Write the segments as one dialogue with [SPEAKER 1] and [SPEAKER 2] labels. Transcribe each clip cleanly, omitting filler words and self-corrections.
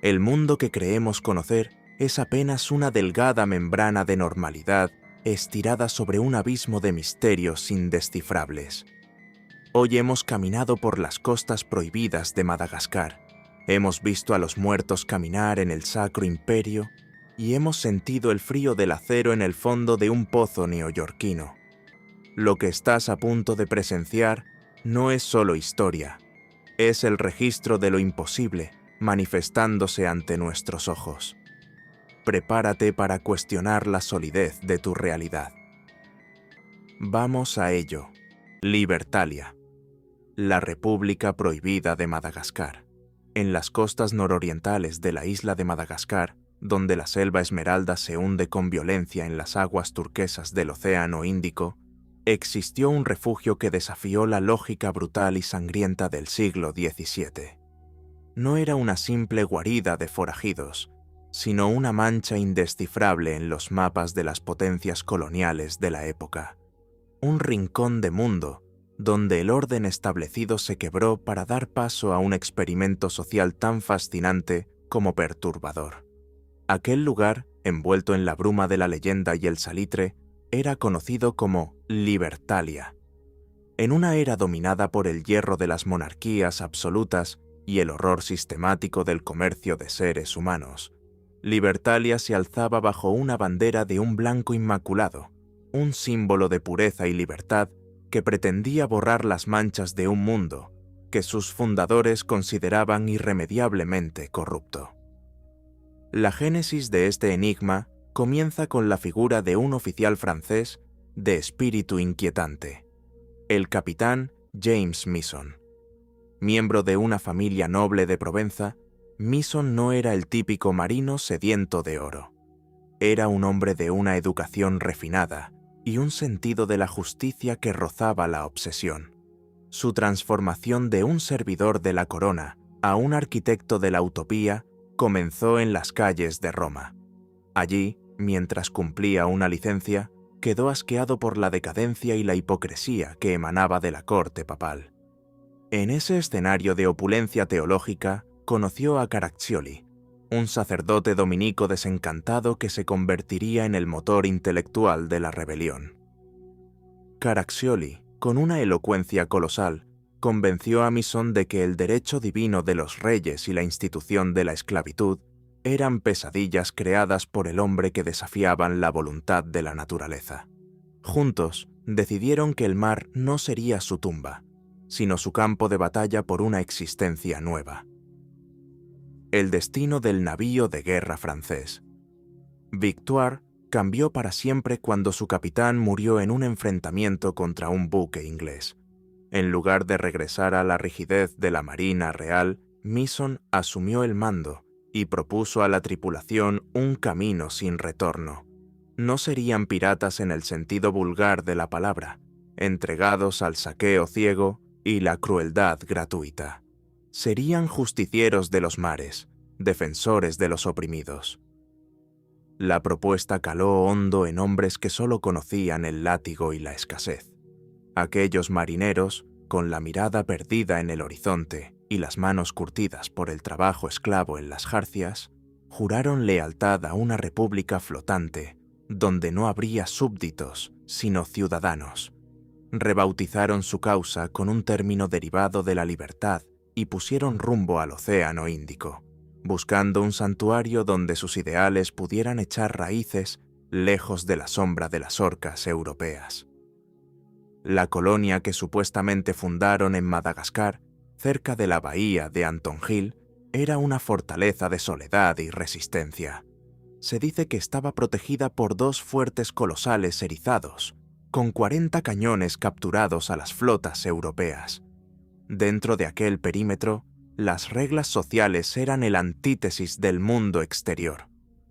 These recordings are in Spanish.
[SPEAKER 1] El mundo que creemos conocer es apenas una delgada membrana de normalidad estirada sobre un abismo de misterios indescifrables. Hoy hemos caminado por las costas prohibidas de Madagascar, hemos visto a los muertos caminar en el Sacro Imperio y hemos sentido el frío del acero en el fondo de un pozo neoyorquino. Lo que estás a punto de presenciar no es solo historia, es el registro de lo imposible manifestándose ante nuestros ojos. Prepárate para cuestionar la solidez de tu realidad. Vamos a ello. Libertalia, la República Prohibida de Madagascar. En las costas nororientales de la isla de Madagascar, donde la selva esmeralda se hunde con violencia en las aguas turquesas del Océano Índico, existió un refugio que desafió la lógica brutal y sangrienta del siglo XVII. No era una simple guarida de forajidos, sino una mancha indescifrable en los mapas de las potencias coloniales de la época. Un rincón de mundo donde el orden establecido se quebró para dar paso a un experimento social tan fascinante como perturbador. Aquel lugar, envuelto en la bruma de la leyenda y el salitre, era conocido como Libertalia. En una era dominada por el hierro de las monarquías absolutas y el horror sistemático del comercio de seres humanos, Libertalia se alzaba bajo una bandera de un blanco inmaculado, un símbolo de pureza y libertad que pretendía borrar las manchas de un mundo que sus fundadores consideraban irremediablemente corrupto. La génesis de este enigma comienza con la figura de un oficial francés de espíritu inquietante, el capitán James Mason. Miembro de una familia noble de Provenza, Mason no era el típico marino sediento de oro. Era un hombre de una educación refinada y un sentido de la justicia que rozaba la obsesión. Su transformación de un servidor de la corona a un arquitecto de la utopía comenzó en las calles de Roma. Allí, mientras cumplía una licencia, quedó asqueado por la decadencia y la hipocresía que emanaba de la corte papal. En ese escenario de opulencia teológica, conoció a Caraccioli, un sacerdote dominico desencantado que se convertiría en el motor intelectual de la rebelión. Caraccioli, con una elocuencia colosal, convenció a Mason de que el derecho divino de los reyes y la institución de la esclavitud eran pesadillas creadas por el hombre que desafiaban la voluntad de la naturaleza. Juntos, decidieron que el mar no sería su tumba, sino su campo de batalla por una existencia nueva. El destino del navío de guerra francés. Victoire cambió para siempre cuando su capitán murió en un enfrentamiento contra un buque inglés. En lugar de regresar a la rigidez de la Marina Real, Mason asumió el mando y propuso a la tripulación un camino sin retorno. No serían piratas en el sentido vulgar de la palabra, entregados al saqueo ciego y la crueldad gratuita. Serían justicieros de los mares, defensores de los oprimidos. La propuesta caló hondo en hombres que solo conocían el látigo y la escasez. Aquellos marineros, con la mirada perdida en el horizonte y las manos curtidas por el trabajo esclavo en las jarcias, juraron lealtad a una república flotante donde no habría súbditos, sino ciudadanos. Rebautizaron su causa con un término derivado de la libertad y pusieron rumbo al Océano Índico, buscando un santuario donde sus ideales pudieran echar raíces lejos de la sombra de las orcas europeas. La colonia que supuestamente fundaron en Madagascar, cerca de la bahía de Antonjil, era una fortaleza de soledad y resistencia. Se dice que estaba protegida por dos fuertes colosales erizados, con 40 cañones capturados a las flotas europeas. Dentro de aquel perímetro, las reglas sociales eran el antítesis del mundo exterior.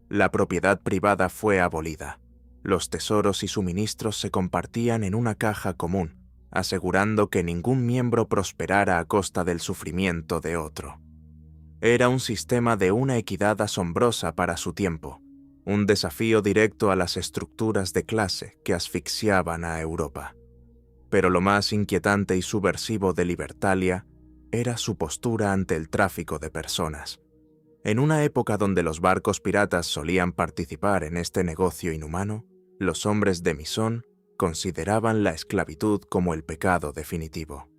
[SPEAKER 1] La propiedad privada fue abolida. Los tesoros y suministros se compartían en una caja común, asegurando que ningún miembro prosperara a costa del sufrimiento de otro. Era un sistema de una equidad asombrosa para su tiempo, un desafío directo a las estructuras de clase que asfixiaban a Europa. Pero lo más inquietante y subversivo de Libertalia era su postura ante el tráfico de personas. En una época donde los barcos piratas solían participar en este negocio inhumano, los hombres de Misón consideraban la esclavitud como el pecado definitivo.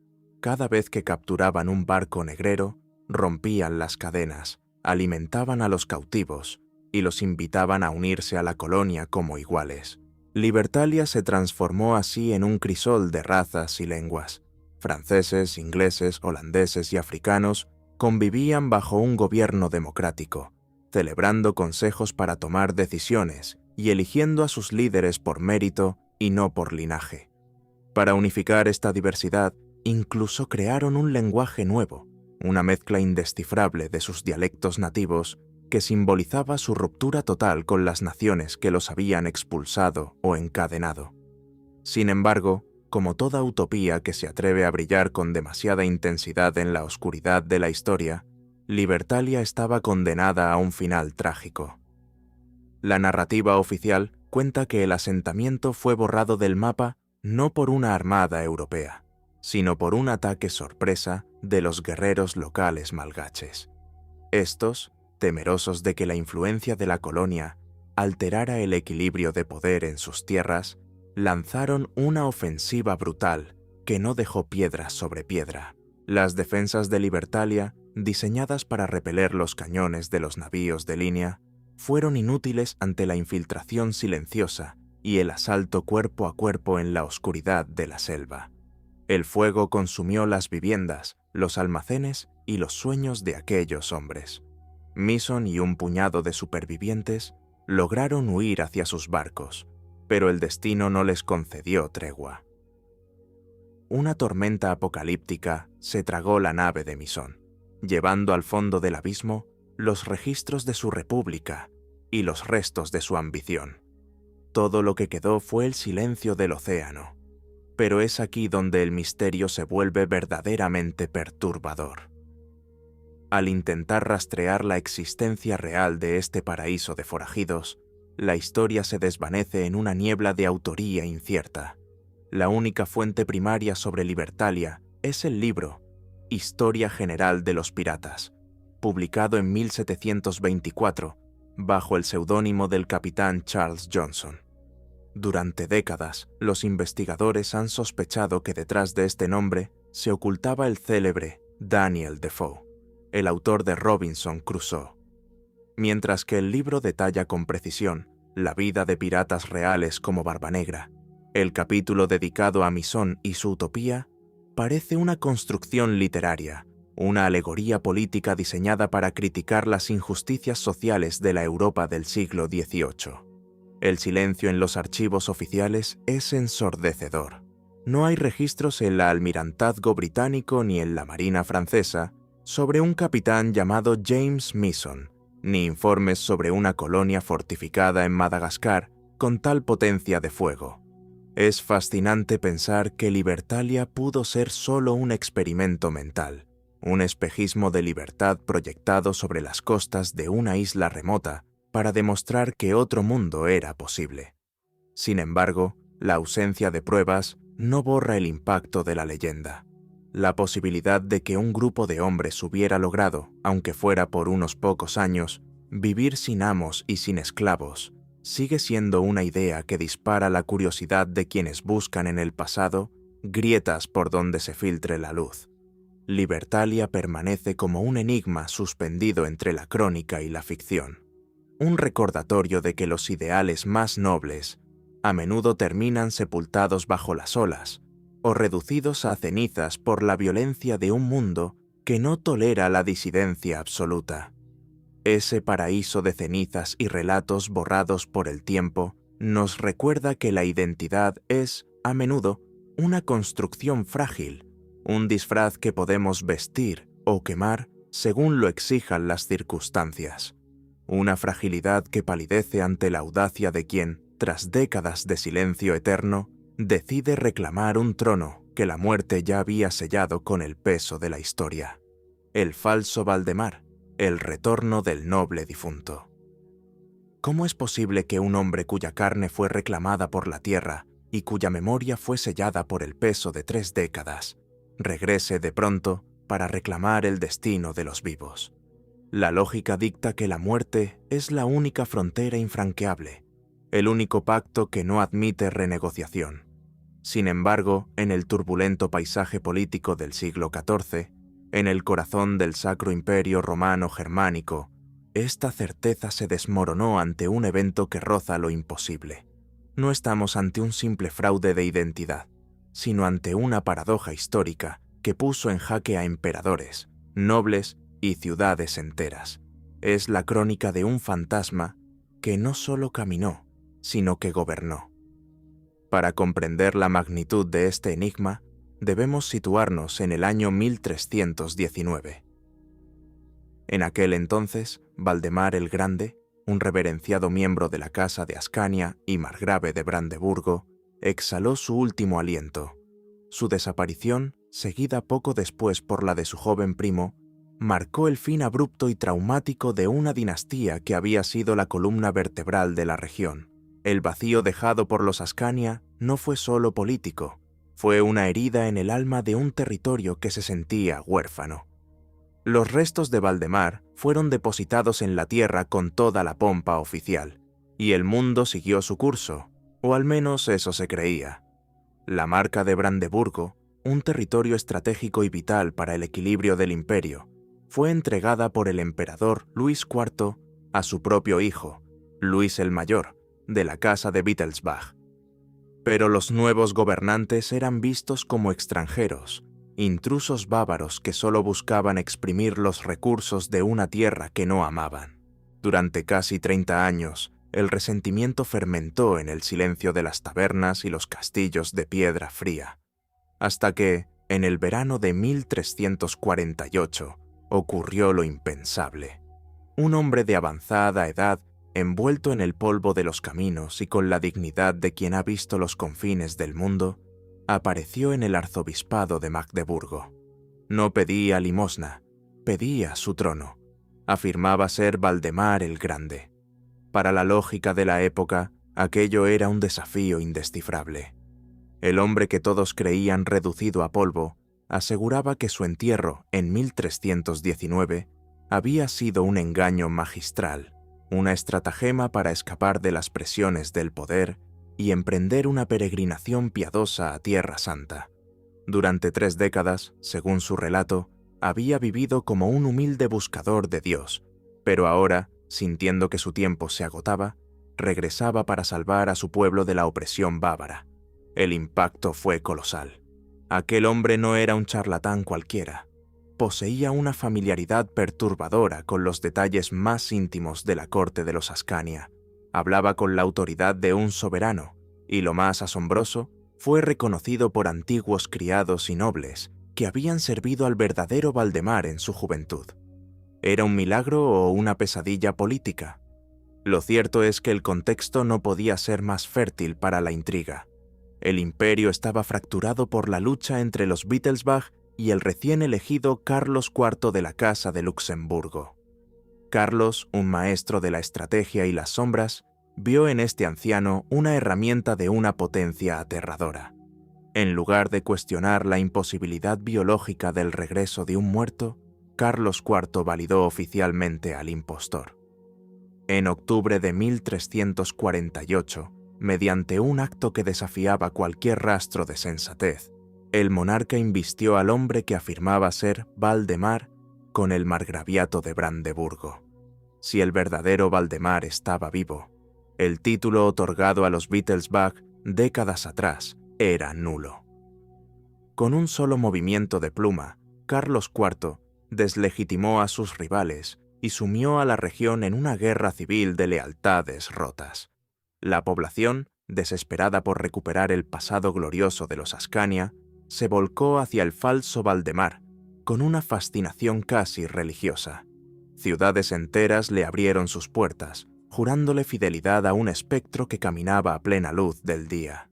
[SPEAKER 1] Cada vez que capturaban un barco negrero, rompían las cadenas, alimentaban a los cautivos y los invitaban a unirse a la colonia como iguales. Libertalia se transformó así en un crisol de razas y lenguas. Franceses, ingleses, holandeses y africanos convivían bajo un gobierno democrático, celebrando consejos para tomar decisiones y eligiendo a sus líderes por mérito y no por linaje. Para unificar esta diversidad, incluso crearon un lenguaje nuevo, una mezcla indescifrable de sus dialectos nativos que simbolizaba su ruptura total con las naciones que los habían expulsado o encadenado. Sin embargo, como toda utopía que se atreve a brillar con demasiada intensidad en la oscuridad de la historia, Libertalia estaba condenada a un final trágico. La narrativa oficial cuenta que el asentamiento fue borrado del mapa no por una armada europea, sino por un ataque sorpresa de los guerreros locales malgaches. Estos, temerosos de que la influencia de la colonia alterara el equilibrio de poder en sus tierras, lanzaron una ofensiva brutal que no dejó piedra sobre piedra. Las defensas de Libertalia, diseñadas para repeler los cañones de los navíos de línea, fueron inútiles ante la infiltración silenciosa y el asalto cuerpo a cuerpo en la oscuridad de la selva. El fuego consumió las viviendas, los almacenes y los sueños de aquellos hombres. Misón y un puñado de supervivientes lograron huir hacia sus barcos, pero el destino no les concedió tregua. Una tormenta apocalíptica se tragó la nave de Misón, llevando al fondo del abismo los registros de su república y los restos de su ambición. Todo lo que quedó fue el silencio del océano, pero es aquí donde el misterio se vuelve verdaderamente perturbador. Al intentar rastrear la existencia real de este paraíso de forajidos, la historia se desvanece en una niebla de autoría incierta. La única fuente primaria sobre Libertalia es el libro Historia General de los Piratas, publicado en 1724 bajo el seudónimo del capitán Charles Johnson. Durante décadas, los investigadores han sospechado que detrás de este nombre se ocultaba el célebre Daniel Defoe, el autor de Robinson Crusoe. Mientras que el libro detalla con precisión la vida de piratas reales como Barbanegra, el capítulo dedicado a Misón y su utopía parece una construcción literaria, una alegoría política diseñada para criticar las injusticias sociales de la Europa del siglo XVIII. El silencio en los archivos oficiales es ensordecedor. No hay registros en el almirantazgo británico ni en la marina francesa sobre un capitán llamado James Misson, ni informes sobre una colonia fortificada en Madagascar con tal potencia de fuego. Es fascinante pensar que Libertalia pudo ser solo un experimento mental, un espejismo de libertad proyectado sobre las costas de una isla remota para demostrar que otro mundo era posible. Sin embargo, la ausencia de pruebas no borra el impacto de la leyenda. La posibilidad de que un grupo de hombres hubiera logrado, aunque fuera por unos pocos años, vivir sin amos y sin esclavos, sigue siendo una idea que dispara la curiosidad de quienes buscan en el pasado grietas por donde se filtre la luz. Libertalia permanece como un enigma suspendido entre la crónica y la ficción, un recordatorio de que los ideales más nobles a menudo terminan sepultados bajo las olas o reducidos a cenizas por la violencia de un mundo que no tolera la disidencia absoluta. Ese paraíso de cenizas y relatos borrados por el tiempo nos recuerda que la identidad es, a menudo, una construcción frágil, un disfraz que podemos vestir o quemar según lo exijan las circunstancias. Una fragilidad que palidece ante la audacia de quien, tras décadas de silencio eterno, decide reclamar un trono que la muerte ya había sellado con el peso de la historia. El falso Valdemar, el retorno del noble difunto. ¿Cómo es posible que un hombre cuya carne fue reclamada por la tierra y cuya memoria fue sellada por el peso de 3 décadas, regrese de pronto para reclamar el destino de los vivos? La lógica dicta que la muerte es la única frontera infranqueable, el único pacto que no admite renegociación. Sin embargo, en el turbulento paisaje político del siglo XIV, en el corazón del Sacro Imperio Romano Germánico, esta certeza se desmoronó ante un evento que roza lo imposible. No estamos ante un simple fraude de identidad, sino ante una paradoja histórica que puso en jaque a emperadores, nobles y ciudades enteras. Es la crónica de un fantasma que no solo caminó, sino que gobernó. Para comprender la magnitud de este enigma, debemos situarnos en el año 1319. En aquel entonces, Valdemar el Grande, un reverenciado miembro de la Casa de Ascania y margrave de Brandeburgo, exhaló su último aliento. Su desaparición, seguida poco después por la de su joven primo, marcó el fin abrupto y traumático de una dinastía que había sido la columna vertebral de la región. El vacío dejado por los Ascania no fue solo político, fue una herida en el alma de un territorio que se sentía huérfano. Los restos de Valdemar fueron depositados en la tierra con toda la pompa oficial, y el mundo siguió su curso, o al menos eso se creía. La marca de Brandeburgo, un territorio estratégico y vital para el equilibrio del imperio, fue entregada por el emperador Luis IV a su propio hijo, Luis el Mayor, de la Casa de Wittelsbach. Pero los nuevos gobernantes eran vistos como extranjeros, intrusos bávaros que solo buscaban exprimir los recursos de una tierra que no amaban. Durante casi 30 años, el resentimiento fermentó en el silencio de las tabernas y los castillos de piedra fría, hasta que, en el verano de 1348, ocurrió lo impensable. Un hombre de avanzada edad, envuelto en el polvo de los caminos y con la dignidad de quien ha visto los confines del mundo, apareció en el arzobispado de Magdeburgo. No pedía limosna, pedía su trono. Afirmaba ser Valdemar el Grande. Para la lógica de la época, aquello era un desafío indescifrable. El hombre que todos creían reducido a polvo aseguraba que su entierro, en 1319, había sido un engaño magistral, una estratagema para escapar de las presiones del poder y emprender una peregrinación piadosa a Tierra Santa. Durante 3 décadas, según su relato, había vivido como un humilde buscador de Dios, pero ahora, sintiendo que su tiempo se agotaba, regresaba para salvar a su pueblo de la opresión bávara. El impacto fue colosal. Aquel hombre no era un charlatán cualquiera. Poseía una familiaridad perturbadora con los detalles más íntimos de la corte de los Ascania. Hablaba con la autoridad de un soberano, y lo más asombroso, fue reconocido por antiguos criados y nobles que habían servido al verdadero Valdemar en su juventud. ¿Era un milagro o una pesadilla política? Lo cierto es que el contexto no podía ser más fértil para la intriga. El imperio estaba fracturado por la lucha entre los Wittelsbach y el recién elegido Carlos IV de la Casa de Luxemburgo. Carlos, un maestro de la estrategia y las sombras, vio en este anciano una herramienta de una potencia aterradora. En lugar de cuestionar la imposibilidad biológica del regreso de un muerto, Carlos IV validó oficialmente al impostor. En octubre de 1348, mediante un acto que desafiaba cualquier rastro de sensatez, el monarca invistió al hombre que afirmaba ser Valdemar con el margraviato de Brandeburgo. Si el verdadero Valdemar estaba vivo, el título otorgado a los Wittelsbach décadas atrás era nulo. Con un solo movimiento de pluma, Carlos IV deslegitimó a sus rivales y sumió a la región en una guerra civil de lealtades rotas. La población, desesperada por recuperar el pasado glorioso de los Ascania, se volcó hacia el falso Valdemar, con una fascinación casi religiosa. Ciudades enteras le abrieron sus puertas, jurándole fidelidad a un espectro que caminaba a plena luz del día.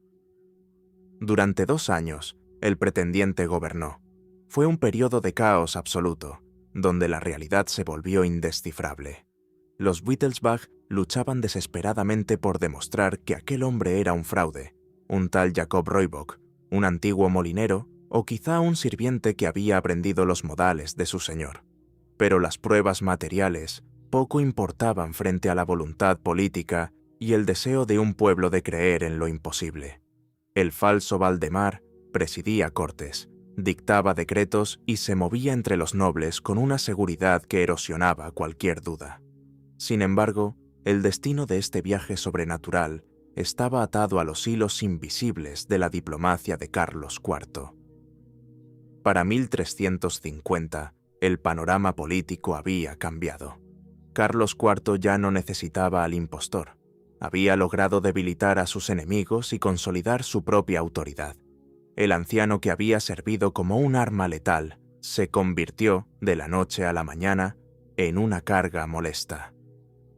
[SPEAKER 1] Durante 2 años, el pretendiente gobernó. Fue un periodo de caos absoluto, donde la realidad se volvió indescifrable. Los Wittelsbach luchaban desesperadamente por demostrar que aquel hombre era un fraude, un tal Jacob Roybock, un antiguo molinero o quizá un sirviente que había aprendido los modales de su señor. Pero las pruebas materiales poco importaban frente a la voluntad política y el deseo de un pueblo de creer en lo imposible. El falso Valdemar presidía cortes, dictaba decretos y se movía entre los nobles con una seguridad que erosionaba cualquier duda. Sin embargo, el destino de este viaje sobrenatural estaba atado a los hilos invisibles de la diplomacia de Carlos IV. Para 1350, el panorama político había cambiado. Carlos IV ya no necesitaba al impostor. Había logrado debilitar a sus enemigos y consolidar su propia autoridad. El anciano que había servido como un arma letal se convirtió, de la noche a la mañana, en una carga molesta.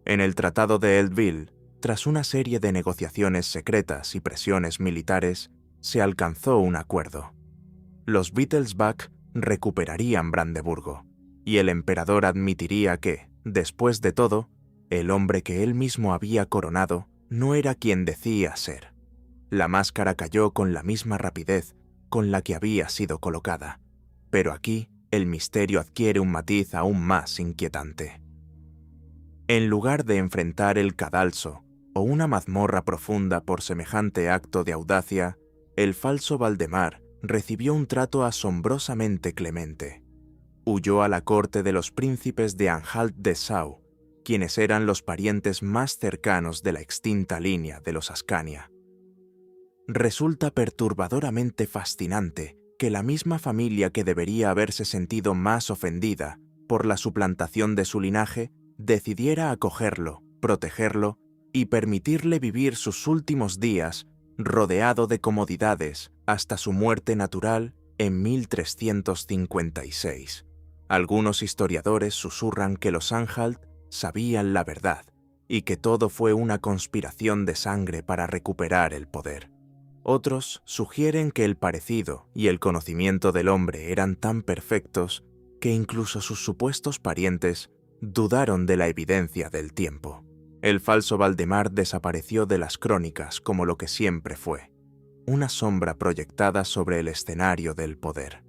[SPEAKER 1] En el Tratado de Eltville, tras una serie de negociaciones secretas y presiones militares, se alcanzó un acuerdo. Los Wittelsbach recuperarían Brandeburgo, y el emperador admitiría que, después de todo, el hombre que él mismo había coronado no era quien decía ser. La máscara cayó con la misma rapidez con la que había sido colocada, pero aquí el misterio adquiere un matiz aún más inquietante. En lugar de enfrentar el cadalso o una mazmorra profunda por semejante acto de audacia, el falso Valdemar recibió un trato asombrosamente clemente. Huyó a la corte de los príncipes de Anhalt-Dessau, quienes eran los parientes más cercanos de la extinta línea de los Ascania. Resulta perturbadoramente fascinante que la misma familia que debería haberse sentido más ofendida por la suplantación de su linaje decidiera acogerlo, protegerlo y permitirle vivir sus últimos días rodeado de comodidades hasta su muerte natural en 1356. Algunos historiadores susurran que los Anhalt sabían la verdad y que todo fue una conspiración de sangre para recuperar el poder. Otros sugieren que el parecido y el conocimiento del hombre eran tan perfectos que incluso sus supuestos parientes dudaron de la evidencia del tiempo. El falso Valdemar desapareció de las crónicas como lo que siempre fue, una sombra proyectada sobre el escenario del poder.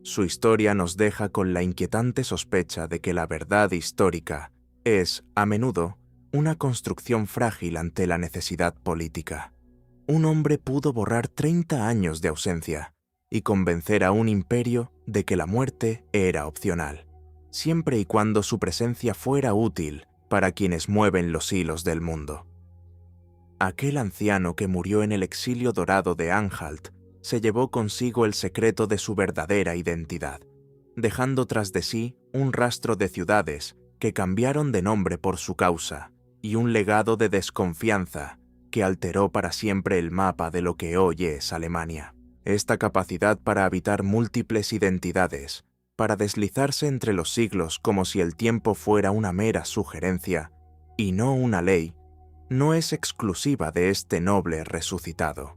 [SPEAKER 1] Su historia nos deja con la inquietante sospecha de que la verdad histórica es, a menudo, una construcción frágil ante la necesidad política. Un hombre pudo borrar 30 años de ausencia y convencer a un imperio de que la muerte era opcional, siempre y cuando su presencia fuera útil para quienes mueven los hilos del mundo. Aquel anciano que murió en el exilio dorado de Anhalt se llevó consigo el secreto de su verdadera identidad, dejando tras de sí un rastro de ciudades que cambiaron de nombre por su causa y un legado de desconfianza que alteró para siempre el mapa de lo que hoy es Alemania. Esta capacidad para habitar múltiples identidades, para deslizarse entre los siglos como si el tiempo fuera una mera sugerencia y no una ley, no es exclusiva de este noble resucitado.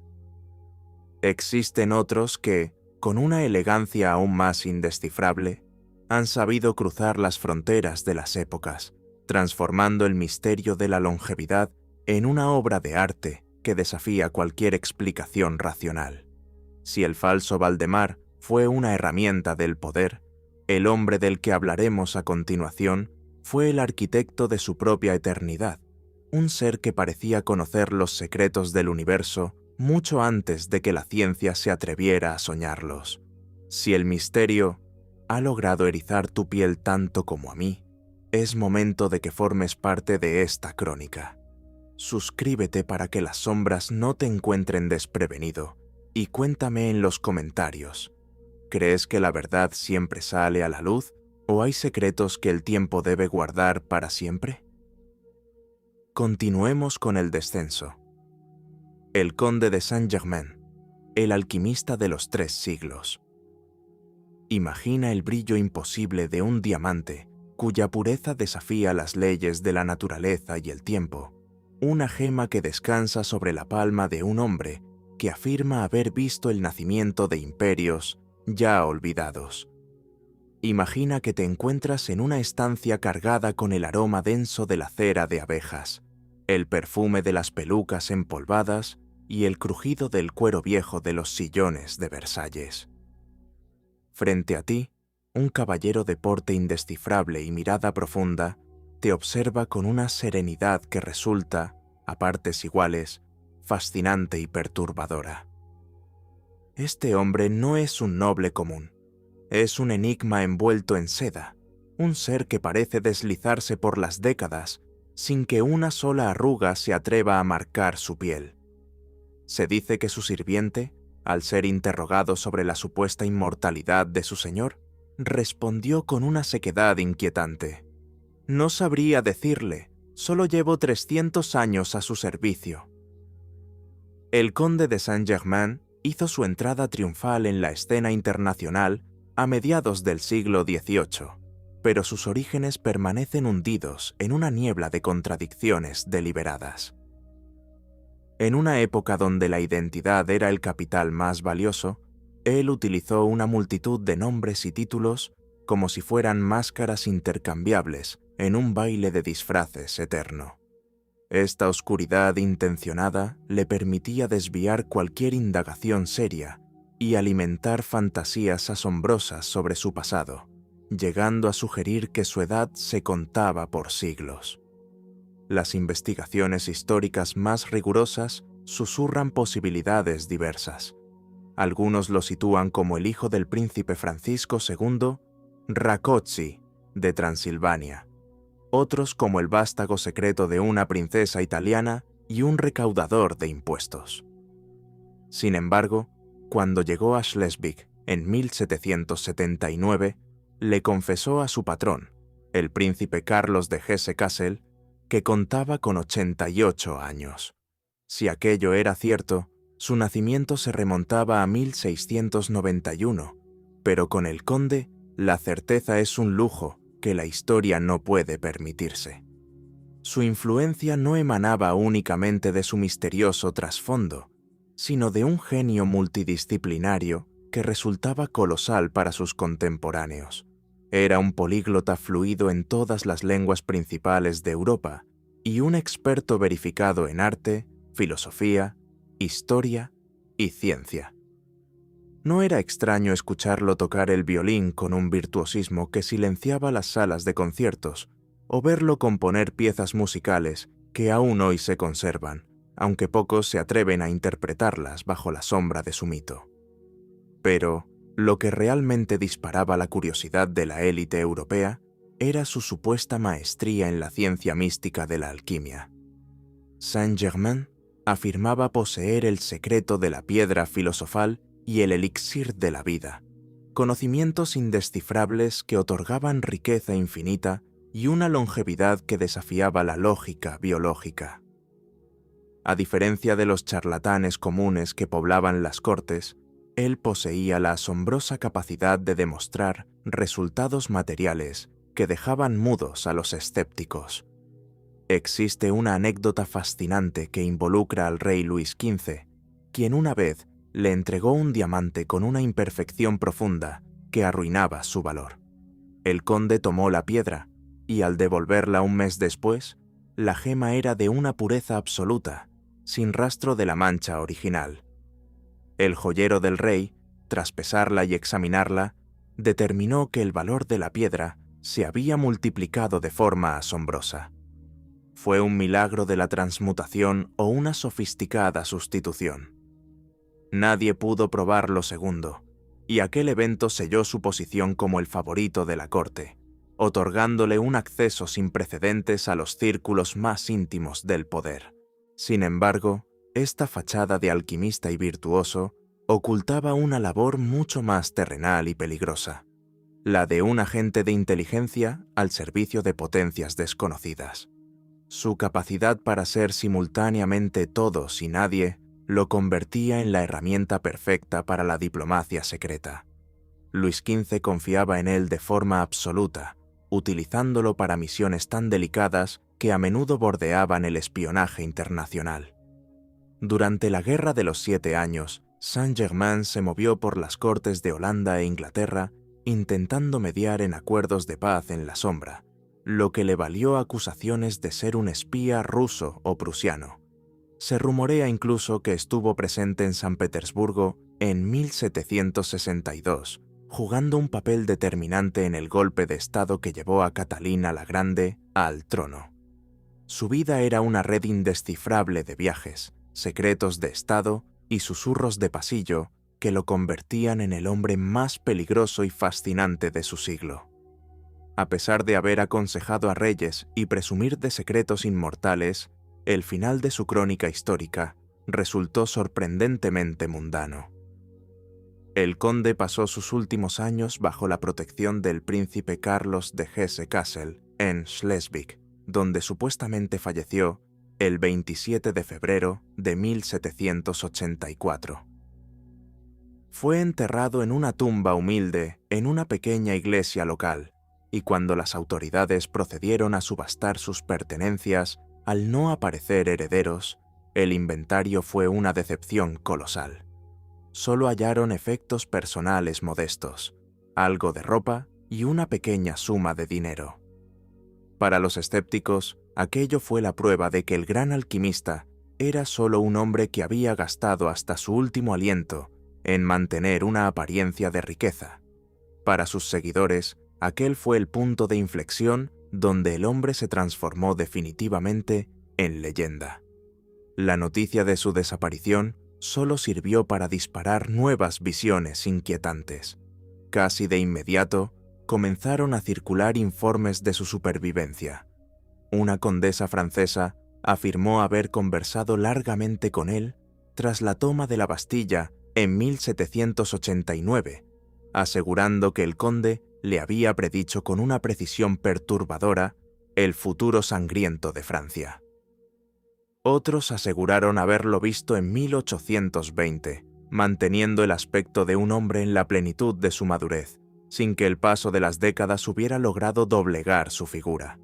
[SPEAKER 1] Existen otros que, con una elegancia aún más indescifrable, han sabido cruzar las fronteras de las épocas, transformando el misterio de la longevidad en una obra de arte que desafía cualquier explicación racional. Si el falso Valdemar fue una herramienta del poder, el hombre del que hablaremos a continuación fue el arquitecto de su propia eternidad, un ser que parecía conocer los secretos del universo mucho antes de que la ciencia se atreviera a soñarlos. Si el misterio ha logrado erizar tu piel tanto como a mí, es momento de que formes parte de esta crónica. Suscríbete para que las sombras no te encuentren desprevenido y cuéntame en los comentarios. ¿Crees que la verdad siempre sale a la luz o hay secretos que el tiempo debe guardar para siempre? Continuemos con el descenso. El conde de Saint-Germain, el alquimista de los 3 siglos. Imagina el brillo imposible de un diamante cuya pureza desafía las leyes de la naturaleza y el tiempo, una gema que descansa sobre la palma de un hombre que afirma haber visto el nacimiento de imperios ya olvidados. Imagina que te encuentras en una estancia cargada con el aroma denso de la cera de abejas, el perfume de las pelucas empolvadas y el crujido del cuero viejo de los sillones de Versalles. Frente a ti, un caballero de porte indescifrable y mirada profunda, te observa con una serenidad que resulta, a partes iguales, fascinante y perturbadora. Este hombre no es un noble común, es un enigma envuelto en seda, un ser que parece deslizarse por las décadas sin que una sola arruga se atreva a marcar su piel. Se dice que su sirviente, al ser interrogado sobre la supuesta inmortalidad de su señor, respondió con una sequedad inquietante. No sabría decirle, solo llevo 300 años a su servicio. El conde de Saint-Germain hizo su entrada triunfal en la escena internacional a mediados del siglo XVIII, pero sus orígenes permanecen hundidos en una niebla de contradicciones deliberadas. En una época donde la identidad era el capital más valioso, él utilizó una multitud de nombres y títulos como si fueran máscaras intercambiables en un baile de disfraces eterno. Esta oscuridad intencionada le permitía desviar cualquier indagación seria y alimentar fantasías asombrosas sobre su pasado, llegando a sugerir que su edad se contaba por siglos. Las investigaciones históricas más rigurosas susurran posibilidades diversas. Algunos lo sitúan como el hijo del príncipe Francisco II, Rákóczi, de Transilvania, otros como el vástago secreto de una princesa italiana y un recaudador de impuestos. Sin embargo, cuando llegó a Schleswig en 1779, le confesó a su patrón, el príncipe Carlos de Hesse-Kassel, que contaba con 88 años. Si aquello era cierto, su nacimiento se remontaba a 1691, pero con el conde, la certeza es un lujo que la historia no puede permitirse. Su influencia no emanaba únicamente de su misterioso trasfondo, sino de un genio multidisciplinario que resultaba colosal para sus contemporáneos. Era un políglota fluido en todas las lenguas principales de Europa y un experto verificado en arte, filosofía, historia y ciencia. No era extraño escucharlo tocar el violín con un virtuosismo que silenciaba las salas de conciertos, o verlo componer piezas musicales que aún hoy se conservan, aunque pocos se atreven a interpretarlas bajo la sombra de su mito. Pero lo que realmente disparaba la curiosidad de la élite europea era su supuesta maestría en la ciencia mística de la alquimia. Saint-Germain afirmaba poseer el secreto de la piedra filosofal y el elixir de la vida, conocimientos indescifrables que otorgaban riqueza infinita y una longevidad que desafiaba la lógica biológica. A diferencia de los charlatanes comunes que poblaban las cortes, él poseía la asombrosa capacidad de demostrar resultados materiales que dejaban mudos a los escépticos. Existe una anécdota fascinante que involucra al rey Luis XV, quien una vez le entregó un diamante con una imperfección profunda que arruinaba su valor. El conde tomó la piedra y al devolverla un mes después, la gema era de una pureza absoluta, sin rastro de la mancha original. El joyero del rey, tras pesarla y examinarla, determinó que el valor de la piedra se había multiplicado de forma asombrosa. ¿Fue un milagro de la transmutación o una sofisticada sustitución? Nadie pudo probar lo segundo, y aquel evento selló su posición como el favorito de la corte, otorgándole un acceso sin precedentes a los círculos más íntimos del poder. Sin embargo, esta fachada de alquimista y virtuoso ocultaba una labor mucho más terrenal y peligrosa, la de un agente de inteligencia al servicio de potencias desconocidas. Su capacidad para ser simultáneamente todos y nadie lo convertía en la herramienta perfecta para la diplomacia secreta. Luis XV confiaba en él de forma absoluta, utilizándolo para misiones tan delicadas que a menudo bordeaban el espionaje internacional. Durante la Guerra de los 7 Años, Saint-Germain se movió por las cortes de Holanda e Inglaterra intentando mediar en acuerdos de paz en la sombra, lo que le valió acusaciones de ser un espía ruso o prusiano. Se rumorea incluso que estuvo presente en San Petersburgo en 1762, jugando un papel determinante en el golpe de estado que llevó a Catalina la Grande al trono. Su vida era una red indescifrable de viajes, secretos de estado y susurros de pasillo que lo convertían en el hombre más peligroso y fascinante de su siglo. A pesar de haber aconsejado a reyes y presumir de secretos inmortales, el final de su crónica histórica resultó sorprendentemente mundano. El conde pasó sus últimos años bajo la protección del príncipe Carlos de Hesse-Kassel en Schleswig, donde supuestamente falleció el 27 de febrero de 1784. Fue enterrado en una tumba humilde en una pequeña iglesia local, y cuando las autoridades procedieron a subastar sus pertenencias, al no aparecer herederos, el inventario fue una decepción colosal. Solo hallaron efectos personales modestos, algo de ropa y una pequeña suma de dinero. Para los escépticos, aquello fue la prueba de que el gran alquimista era solo un hombre que había gastado hasta su último aliento en mantener una apariencia de riqueza. Para sus seguidores, aquel fue el punto de inflexión donde el hombre se transformó definitivamente en leyenda. La noticia de su desaparición solo sirvió para disparar nuevas visiones inquietantes. Casi de inmediato, comenzaron a circular informes de su supervivencia. Una condesa francesa afirmó haber conversado largamente con él tras la toma de la Bastilla en 1789, asegurando que el conde le había predicho con una precisión perturbadora el futuro sangriento de Francia. Otros aseguraron haberlo visto en 1820, manteniendo el aspecto de un hombre en la plenitud de su madurez, sin que el paso de las décadas hubiera logrado doblegar su figura.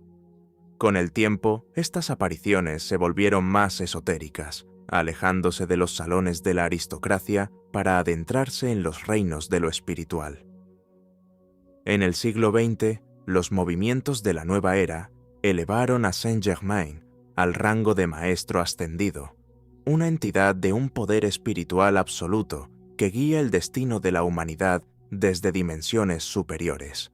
[SPEAKER 1] Con el tiempo, estas apariciones se volvieron más esotéricas, alejándose de los salones de la aristocracia para adentrarse en los reinos de lo espiritual. En el siglo XX, los movimientos de la nueva era elevaron a Saint-Germain al rango de maestro ascendido, una entidad de un poder espiritual absoluto que guía el destino de la humanidad desde dimensiones superiores.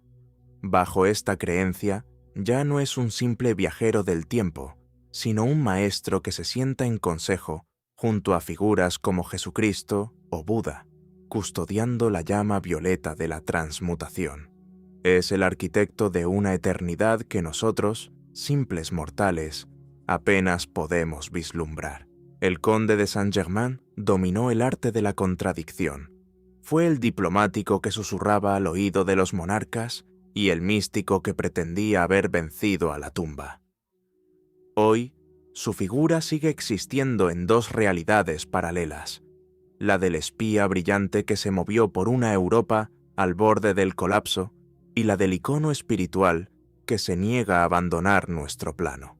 [SPEAKER 1] Bajo esta creencia, ya no es un simple viajero del tiempo, sino un maestro que se sienta en consejo junto a figuras como Jesucristo o Buda, custodiando la llama violeta de la transmutación. Es el arquitecto de una eternidad que nosotros, simples mortales, apenas podemos vislumbrar. El conde de Saint-Germain dominó el arte de la contradicción. Fue el diplomático que susurraba al oído de los monarcas y el místico que pretendía haber vencido a la tumba. Hoy, su figura sigue existiendo en dos realidades paralelas, la del espía brillante que se movió por una Europa al borde del colapso y la del icono espiritual que se niega a abandonar nuestro plano.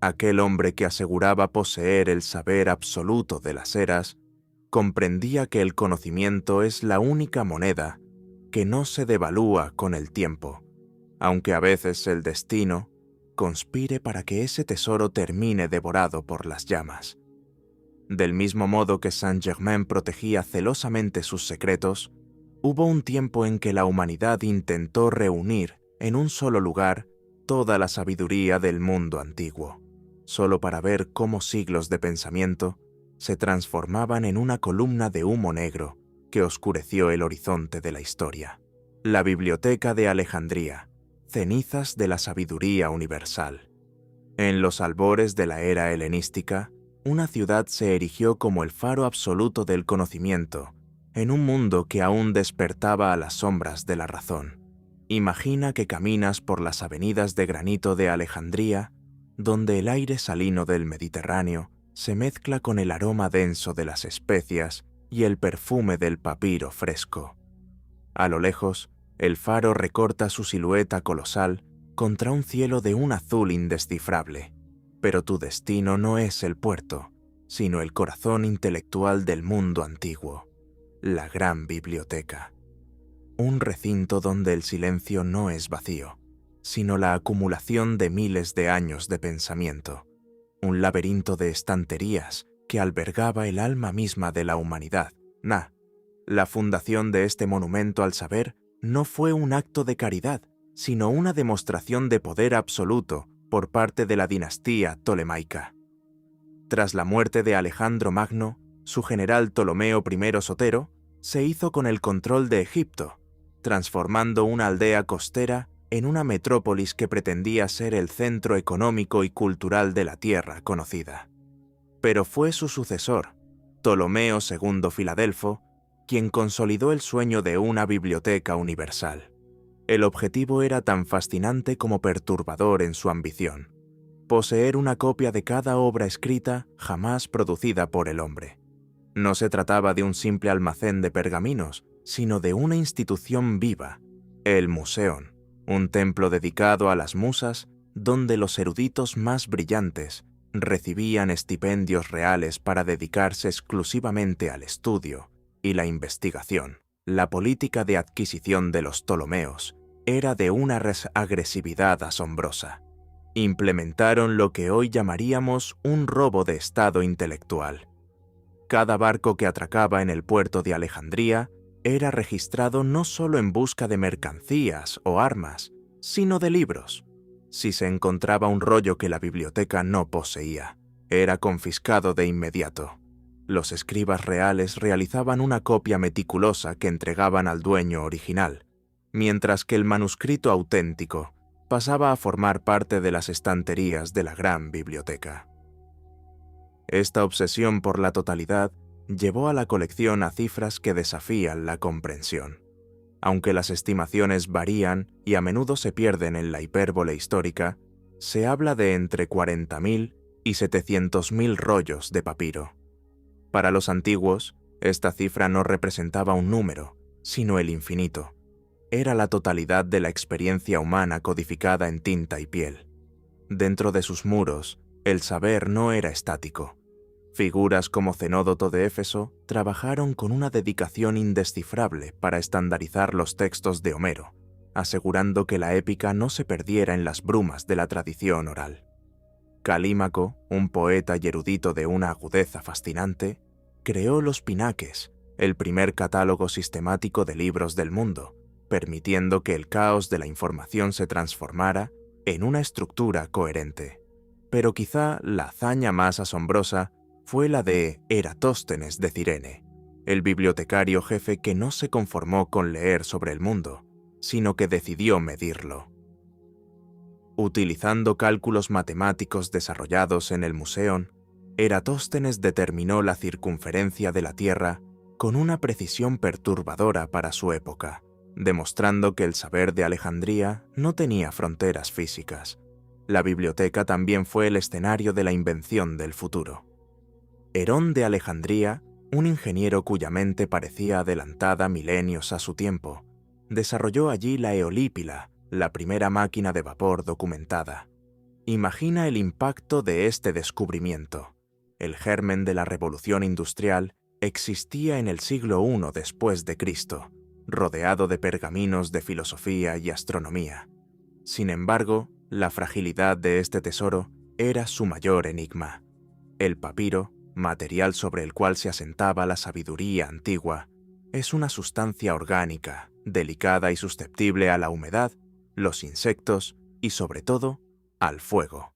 [SPEAKER 1] Aquel hombre que aseguraba poseer el saber absoluto de las eras, comprendía que el conocimiento es la única moneda que no se devalúa con el tiempo, aunque a veces el destino conspire para que ese tesoro termine devorado por las llamas. Del mismo modo que Saint-Germain protegía celosamente sus secretos, hubo un tiempo en que la humanidad intentó reunir en un solo lugar toda la sabiduría del mundo antiguo, solo para ver cómo siglos de pensamiento se transformaban en una columna de humo negro que oscureció el horizonte de la historia. La Biblioteca de Alejandría, cenizas de la sabiduría universal. En los albores de la era helenística, una ciudad se erigió como el faro absoluto del conocimiento, en un mundo que aún despertaba a las sombras de la razón. Imagina que caminas por las avenidas de granito de Alejandría, donde el aire salino del Mediterráneo se mezcla con el aroma denso de las especias y el perfume del papiro fresco. A lo lejos, el faro recorta su silueta colosal contra un cielo de un azul indescifrable, pero tu destino no es el puerto, sino el corazón intelectual del mundo antiguo, la gran biblioteca. Un recinto donde el silencio no es vacío, sino la acumulación de miles de años de pensamiento, un laberinto de estanterías que albergaba el alma misma de la humanidad, La fundación de este monumento al saber no fue un acto de caridad, sino una demostración de poder absoluto por parte de la dinastía tolemaica. Tras la muerte de Alejandro Magno, su general Ptolomeo I Sotero se hizo con el control de Egipto, transformando una aldea costera en una metrópolis que pretendía ser el centro económico y cultural de la tierra conocida. Pero fue su sucesor, Ptolomeo II Filadelfo, quien consolidó el sueño de una biblioteca universal. El objetivo era tan fascinante como perturbador en su ambición: poseer una copia de cada obra escrita jamás producida por el hombre. No se trataba de un simple almacén de pergaminos, sino de una institución viva, el Museón, un templo dedicado a las musas donde los eruditos más brillantes recibían estipendios reales para dedicarse exclusivamente al estudio y la investigación. La política de adquisición de los Ptolomeos era de una agresividad asombrosa. Implementaron lo que hoy llamaríamos un robo de estado intelectual. Cada barco que atracaba en el puerto de Alejandría era registrado no solo en busca de mercancías o armas, sino de libros. Si se encontraba un rollo que la biblioteca no poseía, era confiscado de inmediato. Los escribas reales realizaban una copia meticulosa que entregaban al dueño original, mientras que el manuscrito auténtico pasaba a formar parte de las estanterías de la gran biblioteca. Esta obsesión por la totalidad llevó a la colección a cifras que desafían la comprensión. Aunque las estimaciones varían y a menudo se pierden en la hipérbole histórica, se habla de entre 40.000 y 700.000 rollos de papiro. Para los antiguos, esta cifra no representaba un número, sino el infinito. Era la totalidad de la experiencia humana codificada en tinta y piel. Dentro de sus muros, el saber no era estático. Figuras como Cenódoto de Éfeso trabajaron con una dedicación indescifrable para estandarizar los textos de Homero, asegurando que la épica no se perdiera en las brumas de la tradición oral. Calímaco, un poeta y erudito de una agudeza fascinante, creó los pinaques, el primer catálogo sistemático de libros del mundo, permitiendo que el caos de la información se transformara en una estructura coherente. Pero quizá la hazaña más asombrosa fue la de Eratóstenes de Cirene, el bibliotecario jefe que no se conformó con leer sobre el mundo, sino que decidió medirlo. Utilizando cálculos matemáticos desarrollados en el Museón, Eratóstenes determinó la circunferencia de la Tierra con una precisión perturbadora para su época, demostrando que el saber de Alejandría no tenía fronteras físicas. La biblioteca también fue el escenario de la invención del futuro. Herón de Alejandría, un ingeniero cuya mente parecía adelantada milenios a su tiempo, desarrolló allí la eolípila, la primera máquina de vapor documentada. Imagina el impacto de este descubrimiento. El germen de la revolución industrial existía en el siglo I después de Cristo, rodeado de pergaminos de filosofía y astronomía. Sin embargo, la fragilidad de este tesoro era su mayor enigma. El papiro, material sobre el cual se asentaba la sabiduría antigua, es una sustancia orgánica, delicada y susceptible a la humedad, los insectos y, sobre todo, al fuego.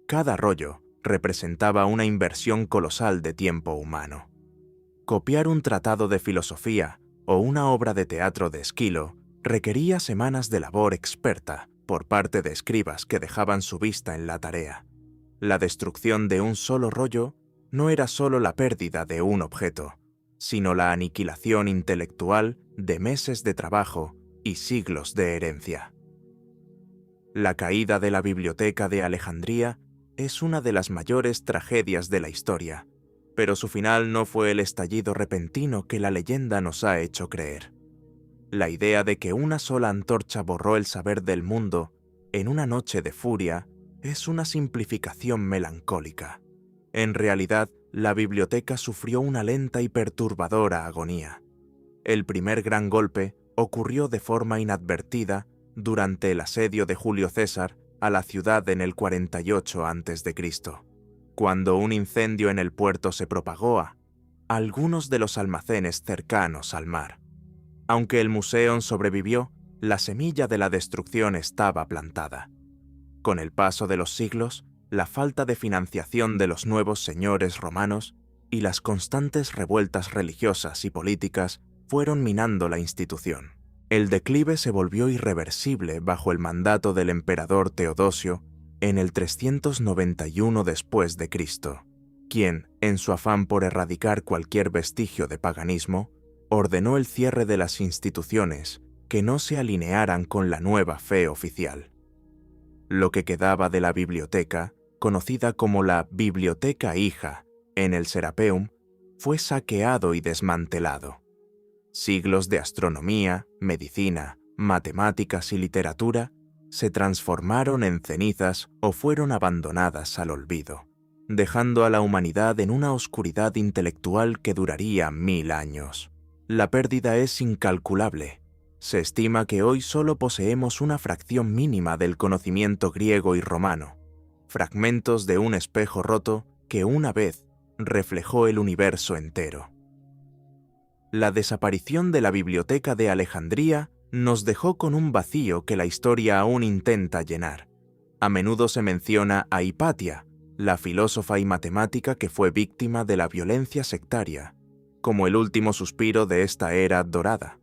[SPEAKER 1] Cada rollo representaba una inversión colosal de tiempo humano. Copiar un tratado de filosofía o una obra de teatro de Esquilo requería semanas de labor experta por parte de escribas que dejaban su vista en la tarea. La destrucción de un solo rollo no era solo la pérdida de un objeto, sino la aniquilación intelectual de meses de trabajo y siglos de herencia. La caída de la Biblioteca de Alejandría es una de las mayores tragedias de la historia, pero su final no fue el estallido repentino que la leyenda nos ha hecho creer. La idea de que una sola antorcha borró el saber del mundo en una noche de furia es una simplificación melancólica. En realidad, la biblioteca sufrió una lenta y perturbadora agonía. El primer gran golpe ocurrió de forma inadvertida durante el asedio de Julio César a la ciudad en el 48 a.C., cuando un incendio en el puerto se propagó algunos de los almacenes cercanos al mar. Aunque el Museo sobrevivió, la semilla de la destrucción estaba plantada. Con el paso de los siglos, la falta de financiación de los nuevos señores romanos y las constantes revueltas religiosas y políticas fueron minando la institución. El declive se volvió irreversible bajo el mandato del emperador Teodosio en el 391 después de Cristo, quien, en su afán por erradicar cualquier vestigio de paganismo, ordenó el cierre de las instituciones que no se alinearan con la nueva fe oficial. Lo que quedaba de la biblioteca, conocida como la Biblioteca Hija en el Serapeum, fue saqueado y desmantelado. Siglos de astronomía, medicina, matemáticas y literatura se transformaron en cenizas o fueron abandonadas al olvido, dejando a la humanidad en una oscuridad intelectual que duraría 1000 años. La pérdida es incalculable. Se estima que hoy solo poseemos una fracción mínima del conocimiento griego y romano, fragmentos de un espejo roto que una vez reflejó el universo entero. La desaparición de la Biblioteca de Alejandría nos dejó con un vacío que la historia aún intenta llenar. A menudo se menciona a Hipatia, la filósofa y matemática que fue víctima de la violencia sectaria, como el último suspiro de esta era dorada.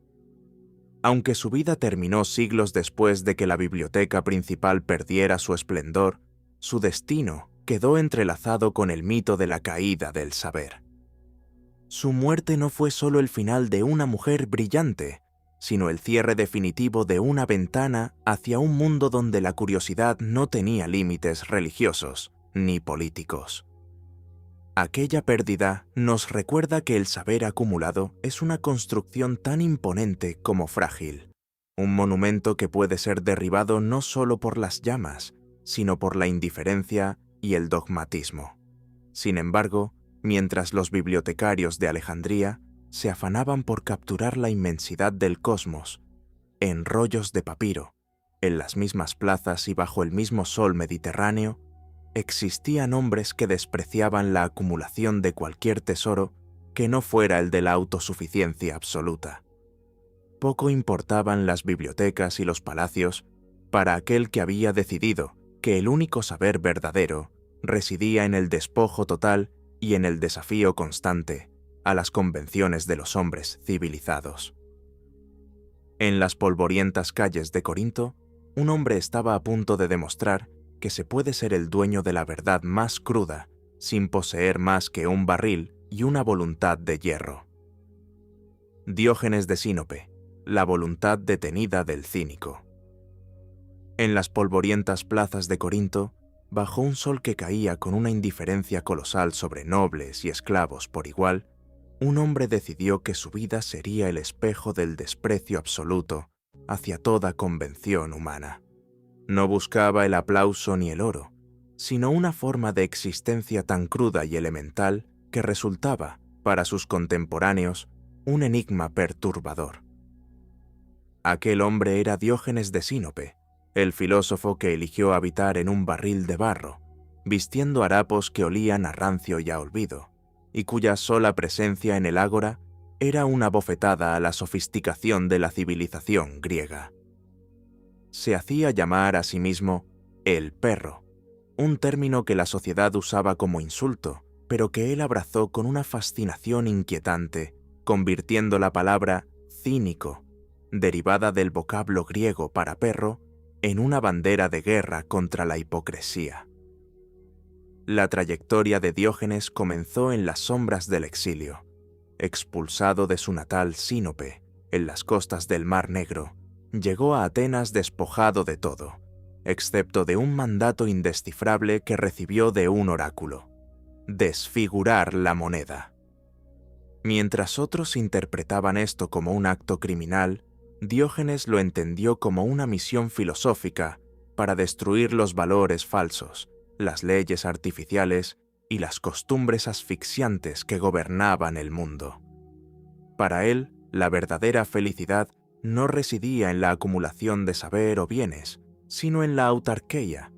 [SPEAKER 1] Aunque su vida terminó siglos después de que la biblioteca principal perdiera su esplendor, su destino quedó entrelazado con el mito de la caída del saber. Su muerte no fue solo el final de una mujer brillante, sino el cierre definitivo de una ventana hacia un mundo donde la curiosidad no tenía límites religiosos ni políticos. Aquella pérdida nos recuerda que el saber acumulado es una construcción tan imponente como frágil, un monumento que puede ser derribado no solo por las llamas, sino por la indiferencia y el dogmatismo. Sin embargo, mientras los bibliotecarios de Alejandría se afanaban por capturar la inmensidad del cosmos, en rollos de papiro, en las mismas plazas y bajo el mismo sol mediterráneo, existían hombres que despreciaban la acumulación de cualquier tesoro que no fuera el de la autosuficiencia absoluta. Poco importaban las bibliotecas y los palacios para aquel que había decidido que el único saber verdadero residía en el despojo total y en el desafío constante a las convenciones de los hombres civilizados. En las polvorientas calles de Corinto, un hombre estaba a punto de demostrar que se puede ser el dueño de la verdad más cruda sin poseer más que un barril y una voluntad de hierro. Diógenes de Sinope, la voluntad detenida del cínico. En las polvorientas plazas de Corinto, bajo un sol que caía con una indiferencia colosal sobre nobles y esclavos por igual, un hombre decidió que su vida sería el espejo del desprecio absoluto hacia toda convención humana. No buscaba el aplauso ni el oro, sino una forma de existencia tan cruda y elemental que resultaba, para sus contemporáneos, un enigma perturbador. Aquel hombre era Diógenes de Sinope, el filósofo que eligió habitar en un barril de barro, vistiendo harapos que olían a rancio y a olvido, y cuya sola presencia en el ágora era una bofetada a la sofisticación de la civilización griega. Se hacía llamar a sí mismo el perro, un término que la sociedad usaba como insulto, pero que él abrazó con una fascinación inquietante, convirtiendo la palabra cínico, derivada del vocablo griego para perro, en una bandera de guerra contra la hipocresía. La trayectoria de Diógenes comenzó en las sombras del exilio. Expulsado de su natal Sinope, en las costas del Mar Negro, llegó a Atenas despojado de todo, excepto de un mandato indescifrable que recibió de un oráculo: desfigurar la moneda. Mientras otros interpretaban esto como un acto criminal, Diógenes lo entendió como una misión filosófica para destruir los valores falsos, las leyes artificiales y las costumbres asfixiantes que gobernaban el mundo. Para él, la verdadera felicidad no residía en la acumulación de saber o bienes, sino en la autarquía,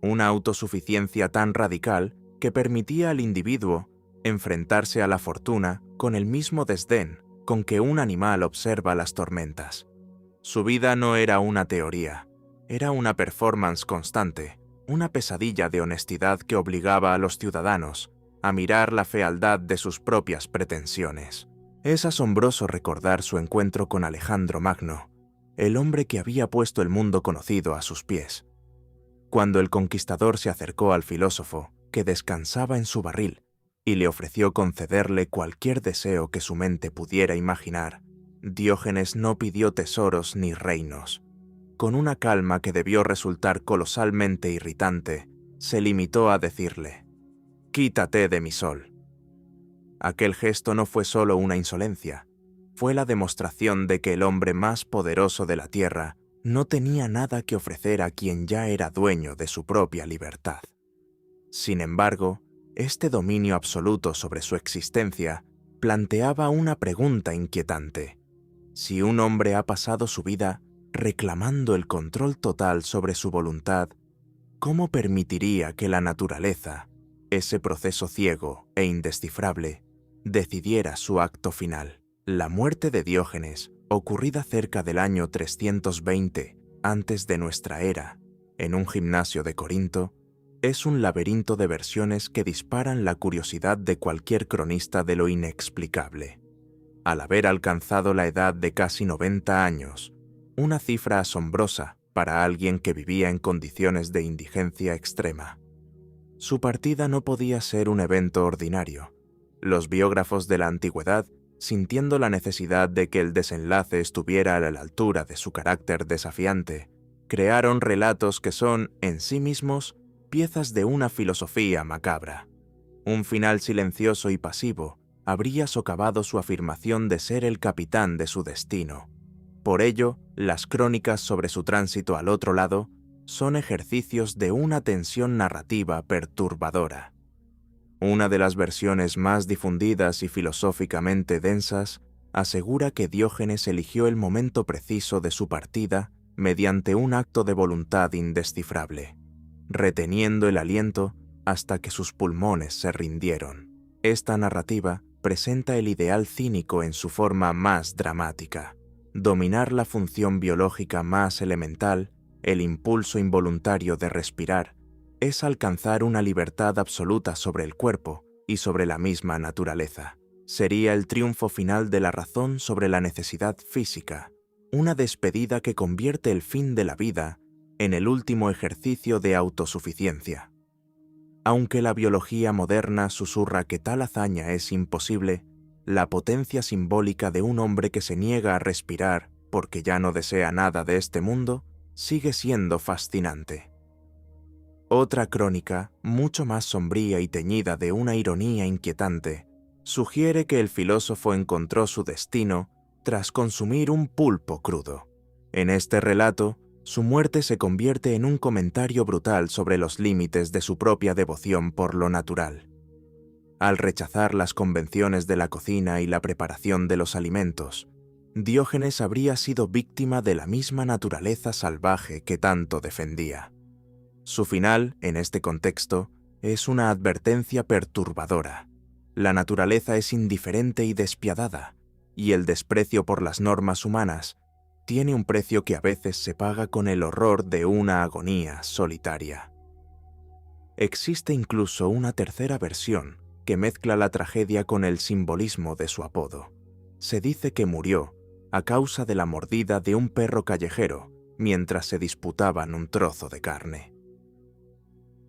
[SPEAKER 1] una autosuficiencia tan radical que permitía al individuo enfrentarse a la fortuna con el mismo desdén con que un animal observa las tormentas. Su vida no era una teoría, era una performance constante, una pesadilla de honestidad que obligaba a los ciudadanos a mirar la fealdad de sus propias pretensiones. Es asombroso recordar su encuentro con Alejandro Magno, el hombre que había puesto el mundo conocido a sus pies. Cuando el conquistador se acercó al filósofo, que descansaba en su barril, y le ofreció concederle cualquier deseo que su mente pudiera imaginar, Diógenes no pidió tesoros ni reinos. Con una calma que debió resultar colosalmente irritante, se limitó a decirle: «Quítate de mi sol». Aquel gesto no fue solo una insolencia, fue la demostración de que el hombre más poderoso de la tierra no tenía nada que ofrecer a quien ya era dueño de su propia libertad. Sin embargo, este dominio absoluto sobre su existencia planteaba una pregunta inquietante. Si un hombre ha pasado su vida reclamando el control total sobre su voluntad, ¿cómo permitiría que la naturaleza, ese proceso ciego e indescifrable, decidiera su acto final? La muerte de Diógenes, ocurrida cerca del año 320 antes de nuestra era, en un gimnasio de Corinto, es un laberinto de versiones que disparan la curiosidad de cualquier cronista de lo inexplicable. Al haber alcanzado la edad de casi 90 años, una cifra asombrosa para alguien que vivía en condiciones de indigencia extrema, su partida no podía ser un evento ordinario. Los biógrafos de la antigüedad, sintiendo la necesidad de que el desenlace estuviera a la altura de su carácter desafiante, crearon relatos que son, en sí mismos, piezas de una filosofía macabra. Un final silencioso y pasivo habría socavado su afirmación de ser el capitán de su destino. Por ello, las crónicas sobre su tránsito al otro lado son ejercicios de una tensión narrativa perturbadora. Una de las versiones más difundidas y filosóficamente densas asegura que Diógenes eligió el momento preciso de su partida mediante un acto de voluntad indescifrable, reteniendo el aliento hasta que sus pulmones se rindieron. Esta narrativa presenta el ideal cínico en su forma más dramática: dominar la función biológica más elemental, el impulso involuntario de respirar, es alcanzar una libertad absoluta sobre el cuerpo y sobre la misma naturaleza. Sería el triunfo final de la razón sobre la necesidad física, una despedida que convierte el fin de la vida en el último ejercicio de autosuficiencia. Aunque la biología moderna susurra que tal hazaña es imposible, la potencia simbólica de un hombre que se niega a respirar porque ya no desea nada de este mundo sigue siendo fascinante. Otra crónica, mucho más sombría y teñida de una ironía inquietante, sugiere que el filósofo encontró su destino tras consumir un pulpo crudo. En este relato, su muerte se convierte en un comentario brutal sobre los límites de su propia devoción por lo natural. Al rechazar las convenciones de la cocina y la preparación de los alimentos, Diógenes habría sido víctima de la misma naturaleza salvaje que tanto defendía. Su final, en este contexto, es una advertencia perturbadora. La naturaleza es indiferente y despiadada, y el desprecio por las normas humanas tiene un precio que a veces se paga con el horror de una agonía solitaria. Existe incluso una tercera versión que mezcla la tragedia con el simbolismo de su apodo. Se dice que murió a causa de la mordida de un perro callejero mientras se disputaban un trozo de carne.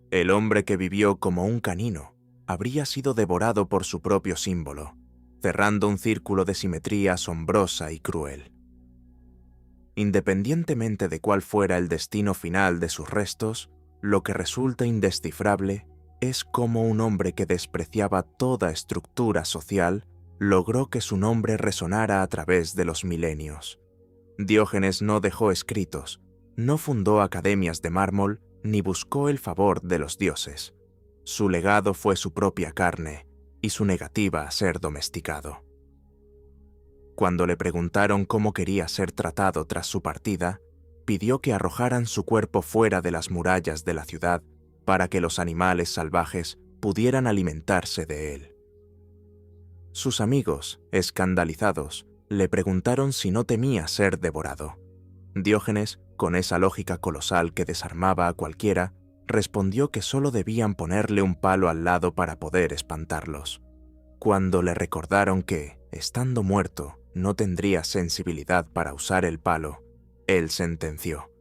[SPEAKER 1] El hombre que vivió como un canino habría sido devorado por su propio símbolo, cerrando un círculo de simetría asombrosa y cruel. Independientemente de cuál fuera el destino final de sus restos, lo que resulta indescifrable es cómo un hombre que despreciaba toda estructura social logró que su nombre resonara a través de los milenios. Diógenes no dejó escritos, no fundó academias de mármol, ni buscó el favor de los dioses. Su legado fue su propia carne y su negativa a ser domesticado. Cuando le preguntaron cómo quería ser tratado tras su partida, pidió que arrojaran su cuerpo fuera de las murallas de la ciudad para que los animales salvajes pudieran alimentarse de él. Sus amigos, escandalizados, le preguntaron si no temía ser devorado. Diógenes, con esa lógica colosal que desarmaba a cualquiera, respondió que solo debían ponerle un palo al lado para poder espantarlos. Cuando le recordaron que, estando muerto, no tendría sensibilidad para usar el palo, él sentenció: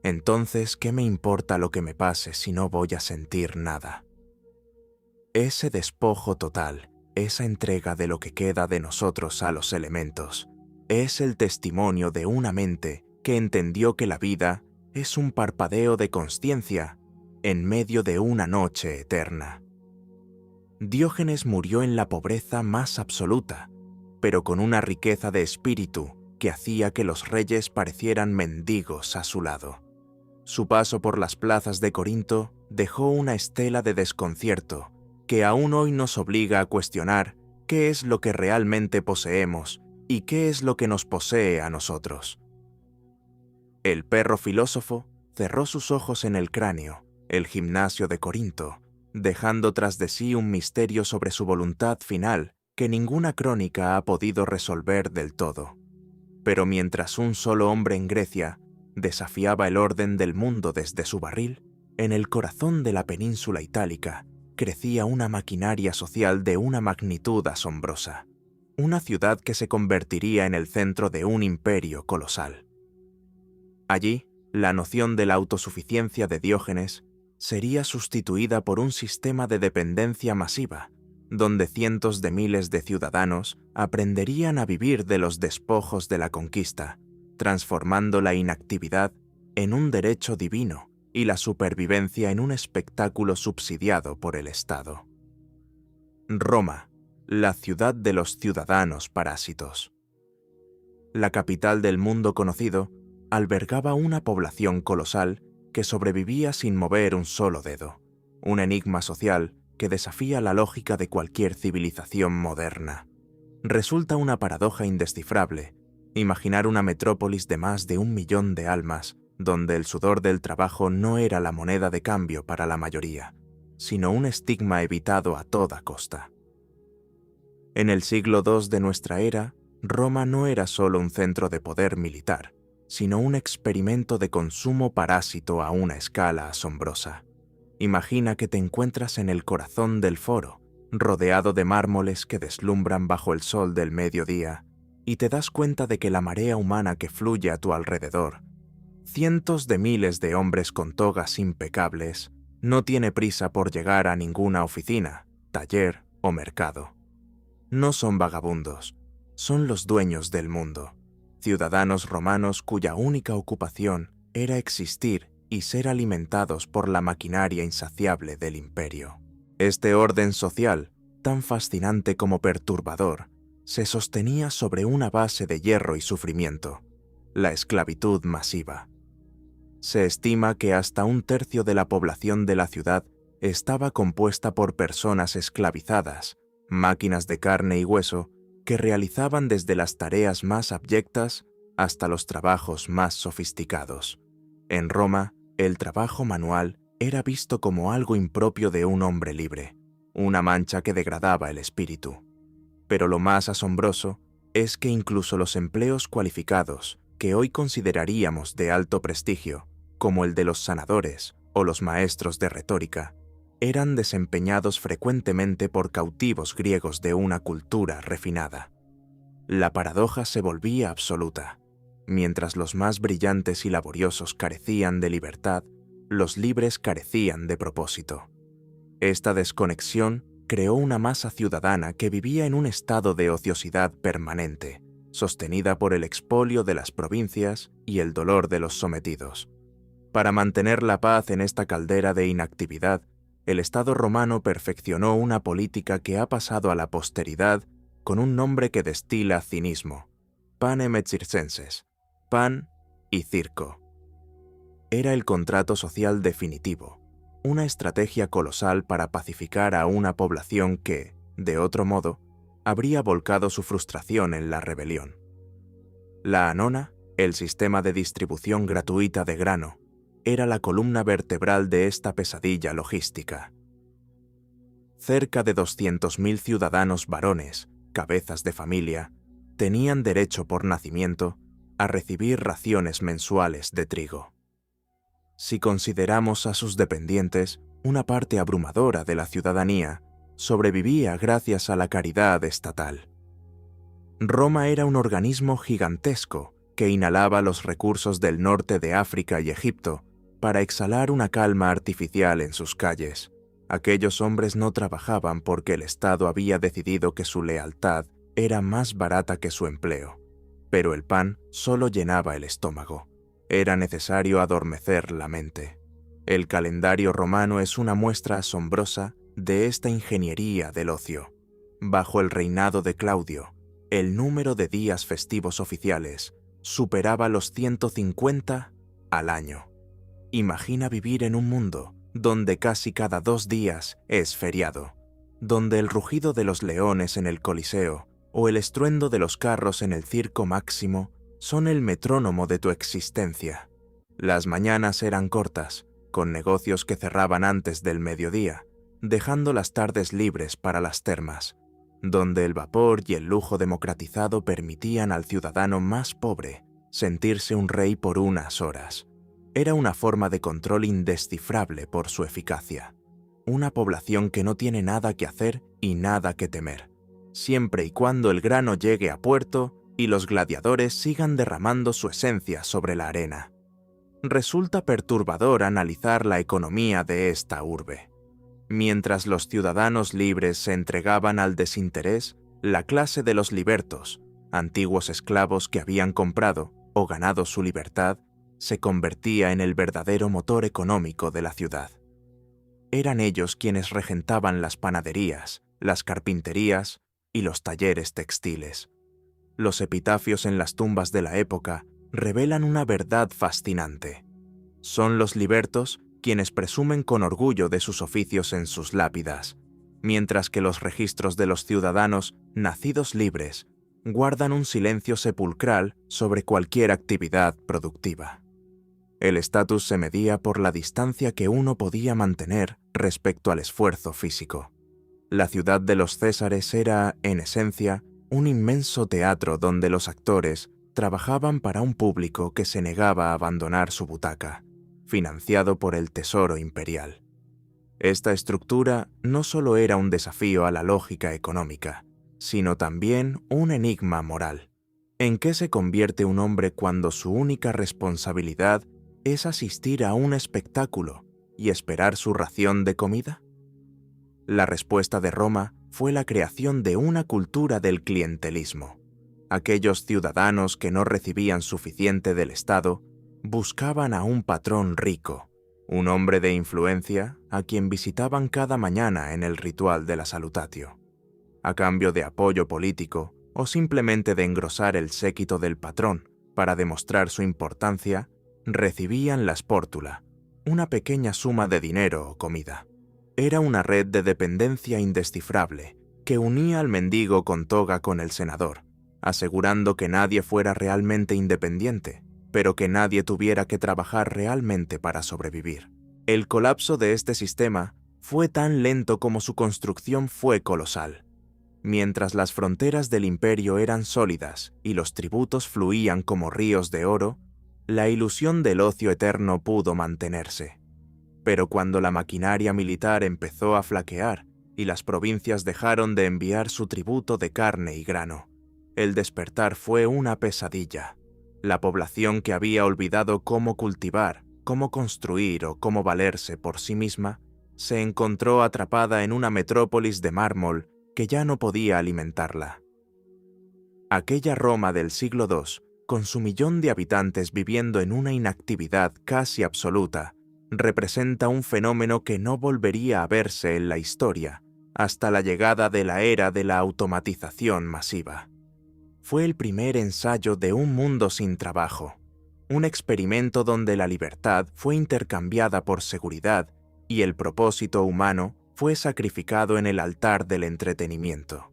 [SPEAKER 1] «Entonces, ¿qué me importa lo que me pase si no voy a sentir nada?». Ese despojo total, esa entrega de lo que queda de nosotros a los elementos, es el testimonio de una mente que entendió que la vida es un parpadeo de consciencia en medio de una noche eterna. Diógenes murió en la pobreza más absoluta, pero con una riqueza de espíritu que hacía que los reyes parecieran mendigos a su lado. Su paso por las plazas de Corinto dejó una estela de desconcierto que aún hoy nos obliga a cuestionar qué es lo que realmente poseemos y qué es lo que nos posee a nosotros. El perro filósofo cerró sus ojos en el cráneo, el gimnasio de Corinto, dejando tras de sí un misterio sobre su voluntad final que ninguna crónica ha podido resolver del todo. Pero mientras un solo hombre en Grecia desafiaba el orden del mundo desde su barril, en el corazón de la península itálica crecía una maquinaria social de una magnitud asombrosa, una ciudad que se convertiría en el centro de un imperio colosal. Allí, la noción de la autosuficiencia de Diógenes sería sustituida por un sistema de dependencia masiva, donde cientos de miles de ciudadanos aprenderían a vivir de los despojos de la conquista, transformando la inactividad en un derecho divino y la supervivencia en un espectáculo subsidiado por el Estado. Roma, la ciudad de los ciudadanos parásitos. La capital del mundo conocido albergaba una población colosal que sobrevivía sin mover un solo dedo, un enigma social que desafía la lógica de cualquier civilización moderna. Resulta una paradoja indescifrable imaginar una metrópolis de más de 1 millón de almas, donde el sudor del trabajo no era la moneda de cambio para la mayoría, sino un estigma evitado a toda costa. En el siglo II de nuestra era, Roma no era solo un centro de poder militar, sino un experimento de consumo parásito a una escala asombrosa. Imagina que te encuentras en el corazón del foro, rodeado de mármoles que deslumbran bajo el sol del mediodía, y te das cuenta de que la marea humana que fluye a tu alrededor, cientos de miles de hombres con togas impecables, no tiene prisa por llegar a ninguna oficina, taller o mercado. No son vagabundos, son los dueños del mundo, ciudadanos romanos cuya única ocupación era existir y ser alimentados por la maquinaria insaciable del imperio. Este orden social, tan fascinante como perturbador, se sostenía sobre una base de hierro y sufrimiento, la esclavitud masiva. Se estima que hasta 1/3 de la población de la ciudad estaba compuesta por personas esclavizadas, máquinas de carne y hueso que realizaban desde las tareas más abyectas hasta los trabajos más sofisticados. En Roma, el trabajo manual era visto como algo impropio de un hombre libre, una mancha que degradaba el espíritu. Pero lo más asombroso es que incluso los empleos cualificados que hoy consideraríamos de alto prestigio, como el de los sanadores o los maestros de retórica, eran desempeñados frecuentemente por cautivos griegos de una cultura refinada. La paradoja se volvía absoluta. Mientras los más brillantes y laboriosos carecían de libertad, los libres carecían de propósito. Esta desconexión creó una masa ciudadana que vivía en un estado de ociosidad permanente, sostenida por el expolio de las provincias y el dolor de los sometidos. Para mantener la paz en esta caldera de inactividad, el Estado romano perfeccionó una política que ha pasado a la posteridad con un nombre que destila cinismo: panem et circenses, pan y circo. Era el contrato social definitivo, una estrategia colosal para pacificar a una población que, de otro modo, habría volcado su frustración en la rebelión. La anona, el sistema de distribución gratuita de grano, era la columna vertebral de esta pesadilla logística. Cerca de 200.000 ciudadanos varones cabezas de familia, tenían derecho por nacimiento a recibir raciones mensuales de trigo. Si consideramos a sus dependientes, una parte abrumadora de la ciudadanía sobrevivía gracias a la caridad estatal. Roma era un organismo gigantesco que inhalaba los recursos del norte de África y Egipto para exhalar una calma artificial en sus calles. Aquellos hombres no trabajaban porque el Estado había decidido que su lealtad era más barata que su empleo, pero el pan solo llenaba el estómago. Era necesario adormecer la mente. El calendario romano es una muestra asombrosa de esta ingeniería del ocio. Bajo el reinado de Claudio, el número de días festivos oficiales superaba los 150 al año. Imagina vivir en un mundo donde casi cada 2 días es feriado, donde el rugido de los leones en el Coliseo o el estruendo de los carros en el Circo Máximo son el metrónomo de tu existencia. Las mañanas eran cortas, con negocios que cerraban antes del mediodía, dejando las tardes libres para las termas, donde el vapor y el lujo democratizado permitían al ciudadano más pobre sentirse un rey por unas horas. Era una forma de control indescifrable por su eficacia. Una población que no tiene nada que hacer y nada que temer, siempre y cuando el grano llegue a puerto y los gladiadores sigan derramando su esencia sobre la arena. Resulta perturbador analizar la economía de esta urbe. Mientras los ciudadanos libres se entregaban al desinterés, la clase de los libertos, antiguos esclavos que habían comprado o ganado su libertad, se convertía en el verdadero motor económico de la ciudad. Eran ellos quienes regentaban las panaderías, las carpinterías y los talleres textiles. Los epitafios en las tumbas de la época revelan una verdad fascinante. Son los libertos quienes presumen con orgullo de sus oficios en sus lápidas, mientras que los registros de los ciudadanos nacidos libres guardan un silencio sepulcral sobre cualquier actividad productiva. El estatus se medía por la distancia que uno podía mantener respecto al esfuerzo físico. La ciudad de los Césares era, en esencia, un inmenso teatro donde los actores trabajaban para un público que se negaba a abandonar su butaca, financiado por el tesoro imperial. Esta estructura no solo era un desafío a la lógica económica, sino también un enigma moral. ¿En qué se convierte un hombre cuando su única responsabilidad es asistir a un espectáculo y esperar su ración de comida? La respuesta de Roma fue la creación de una cultura del clientelismo. Aquellos ciudadanos que no recibían suficiente del Estado buscaban a un patrón rico, un hombre de influencia a quien visitaban cada mañana en el ritual de la salutatio. A cambio de apoyo político o simplemente de engrosar el séquito del patrón para demostrar su importancia, recibían la spórtula, una pequeña suma de dinero o comida. Era una red de dependencia indescifrable que unía al mendigo con toga con el senador, asegurando que nadie fuera realmente independiente, pero que nadie tuviera que trabajar realmente para sobrevivir. El colapso de este sistema fue tan lento como su construcción fue colosal. Mientras las fronteras del imperio eran sólidas y los tributos fluían como ríos de oro, la ilusión del ocio eterno pudo mantenerse. Pero cuando la maquinaria militar empezó a flaquear y las provincias dejaron de enviar su tributo de carne y grano, el despertar fue una pesadilla. La población que había olvidado cómo cultivar, cómo construir o cómo valerse por sí misma, se encontró atrapada en una metrópolis de mármol que ya no podía alimentarla. Aquella Roma del siglo II, con su 1.000.000 de habitantes viviendo en una inactividad casi absoluta, representa un fenómeno que no volvería a verse en la historia hasta la llegada de la era de la automatización masiva. Fue el primer ensayo de un mundo sin trabajo, un experimento donde la libertad fue intercambiada por seguridad y el propósito humano fue sacrificado en el altar del entretenimiento.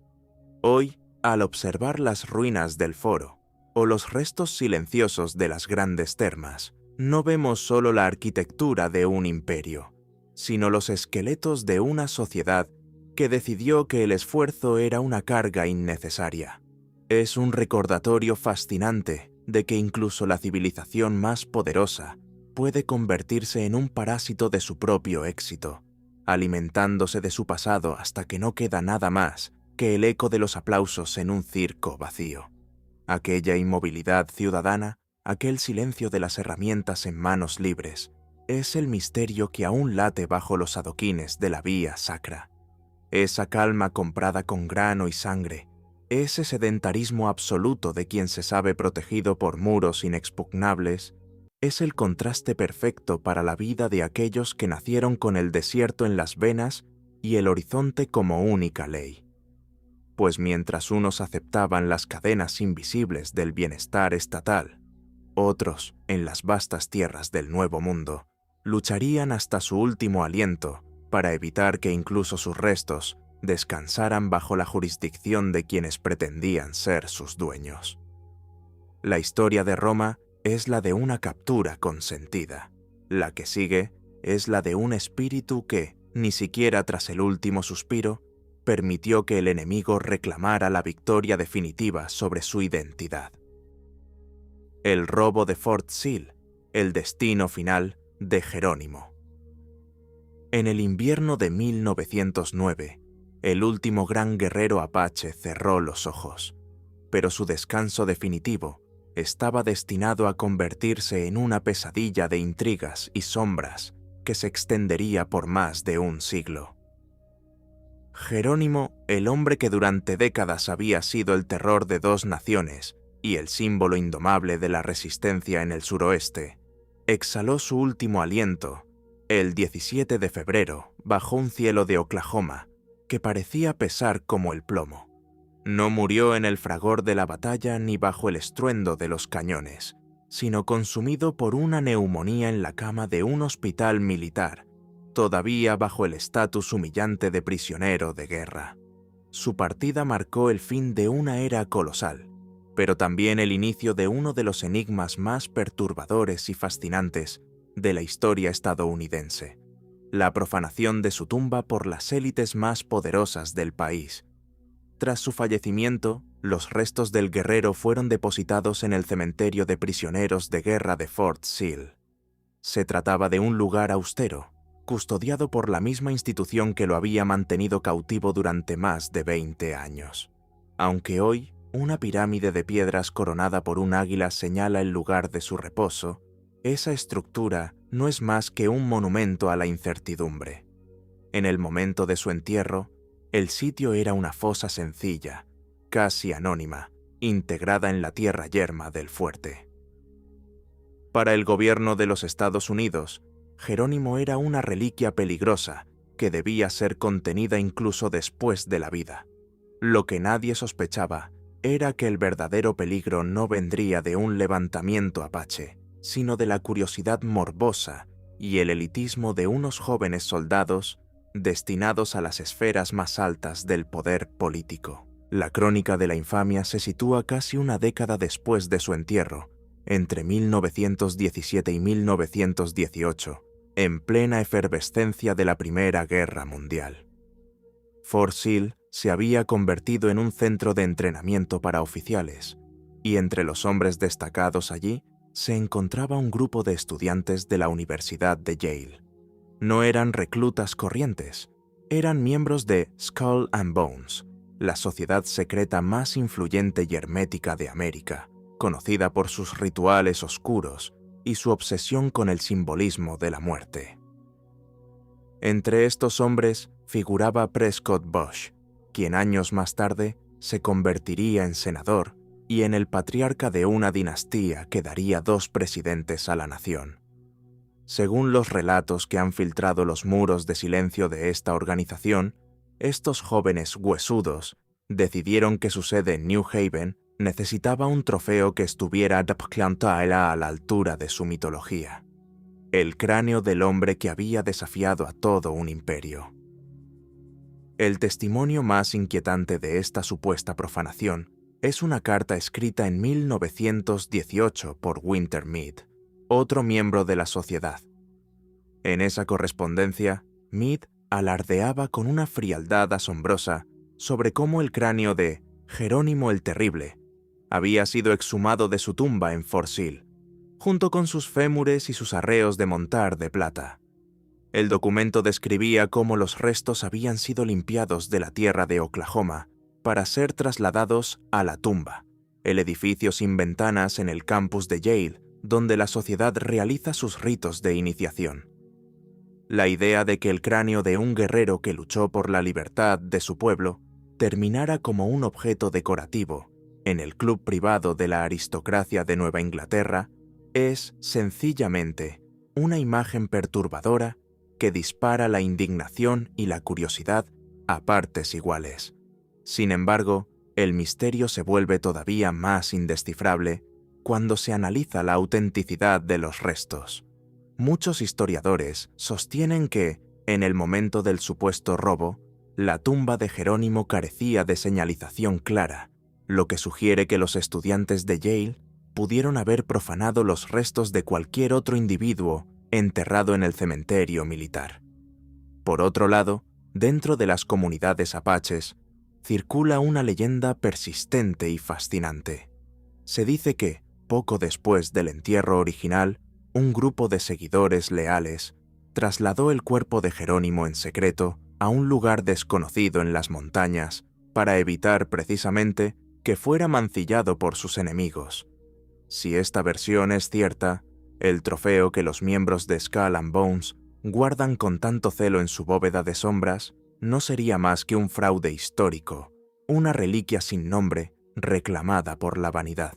[SPEAKER 1] Hoy, al observar las ruinas del foro o los restos silenciosos de las grandes termas, no vemos solo la arquitectura de un imperio, sino los esqueletos de una sociedad que decidió que el esfuerzo era una carga innecesaria. Es un recordatorio fascinante de que incluso la civilización más poderosa puede convertirse en un parásito de su propio éxito, alimentándose de su pasado hasta que no queda nada más que el eco de los aplausos en un circo vacío. Aquella inmovilidad ciudadana, aquel silencio de las herramientas en manos libres, es el misterio que aún late bajo los adoquines de la vía sacra. Esa calma comprada con grano y sangre, ese sedentarismo absoluto de quien se sabe protegido por muros inexpugnables, es el contraste perfecto para la vida de aquellos que nacieron con el desierto en las venas y el horizonte como única ley. Pues mientras unos aceptaban las cadenas invisibles del bienestar estatal, otros, en las vastas tierras del Nuevo Mundo, lucharían hasta su último aliento para evitar que incluso sus restos descansaran bajo la jurisdicción de quienes pretendían ser sus dueños. La historia de Roma es la de una captura consentida. La que sigue es la de un espíritu que, ni siquiera tras el último suspiro, permitió que el enemigo reclamara la victoria definitiva sobre su identidad. El robo de Fort Sill, el destino final de Jerónimo. En el invierno de 1909, el último gran guerrero apache cerró los ojos, pero su descanso definitivo estaba destinado a convertirse en una pesadilla de intrigas y sombras que se extendería por más de un siglo. Jerónimo, el hombre que durante décadas había sido el terror de dos naciones y el símbolo indomable de la resistencia en el suroeste, exhaló su último aliento el 17 de febrero bajo un cielo de Oklahoma que parecía pesar como el plomo. No murió en el fragor de la batalla ni bajo el estruendo de los cañones, sino consumido por una neumonía en la cama de un hospital militar, todavía bajo el estatus humillante de prisionero de guerra. Su partida marcó el fin de una era colosal, pero también el inicio de uno de los enigmas más perturbadores y fascinantes de la historia estadounidense: la profanación de su tumba por las élites más poderosas del país. Tras su fallecimiento, los restos del guerrero fueron depositados en el cementerio de prisioneros de guerra de Fort Sill. Se trataba de un lugar austero, custodiado por la misma institución que lo había mantenido cautivo durante más de 20 años. Aunque hoy, una pirámide de piedras coronada por un águila señala el lugar de su reposo, esa estructura no es más que un monumento a la incertidumbre. En el momento de su entierro, el sitio era una fosa sencilla, casi anónima, integrada en la tierra yerma del fuerte. Para el gobierno de los Estados Unidos, Jerónimo era una reliquia peligrosa que debía ser contenida incluso después de la vida. Lo que nadie sospechaba era que el verdadero peligro no vendría de un levantamiento apache, sino de la curiosidad morbosa y el elitismo de unos jóvenes soldados destinados a las esferas más altas del poder político. La crónica de la infamia se sitúa casi una década después de su entierro, entre 1917 y 1918, en plena efervescencia de la Primera Guerra Mundial. Fort Sill se había convertido en un centro de entrenamiento para oficiales, y entre los hombres destacados allí se encontraba un grupo de estudiantes de la Universidad de Yale. No eran reclutas corrientes, eran miembros de Skull and Bones, la sociedad secreta más influyente y hermética de América, conocida por sus rituales oscuros y su obsesión con el simbolismo de la muerte. Entre estos hombres figuraba Prescott Bush, quien años más tarde se convertiría en senador y en el patriarca de una dinastía que daría 2 presidentes a la nación. Según los relatos que han filtrado los muros de silencio de esta organización, estos jóvenes huesudos decidieron que su sede en New Haven necesitaba un trofeo que estuviera a la altura de su mitología: el cráneo del hombre que había desafiado a todo un imperio. El testimonio más inquietante de esta supuesta profanación es una carta escrita en 1918 por Winter Mead, otro miembro de la sociedad. En esa correspondencia, Mead alardeaba con una frialdad asombrosa sobre cómo el cráneo de Jerónimo el Terrible había sido exhumado de su tumba en Fort Sill, junto con sus fémures y sus arreos de montar de plata. El documento describía cómo los restos habían sido limpiados de la tierra de Oklahoma para ser trasladados a la tumba, el edificio sin ventanas en el campus de Yale, donde la sociedad realiza sus ritos de iniciación. La idea de que el cráneo de un guerrero que luchó por la libertad de su pueblo terminara como un objeto decorativo en el club privado de la aristocracia de Nueva Inglaterra es, sencillamente, una imagen perturbadora que dispara la indignación y la curiosidad a partes iguales. Sin embargo, el misterio se vuelve todavía más indescifrable cuando se analiza la autenticidad de los restos. Muchos historiadores sostienen que, en el momento del supuesto robo, la tumba de Jerónimo carecía de señalización clara, lo que sugiere que los estudiantes de Yale pudieron haber profanado los restos de cualquier otro individuo enterrado en el cementerio militar. Por otro lado, dentro de las comunidades apaches, circula una leyenda persistente y fascinante. Se dice que, poco después del entierro original, un grupo de seguidores leales trasladó el cuerpo de Jerónimo en secreto a un lugar desconocido en las montañas para evitar precisamente que fuera mancillado por sus enemigos. Si esta versión es cierta, el trofeo que los miembros de Skull and Bones guardan con tanto celo en su bóveda de sombras no sería más que un fraude histórico, una reliquia sin nombre reclamada por la vanidad.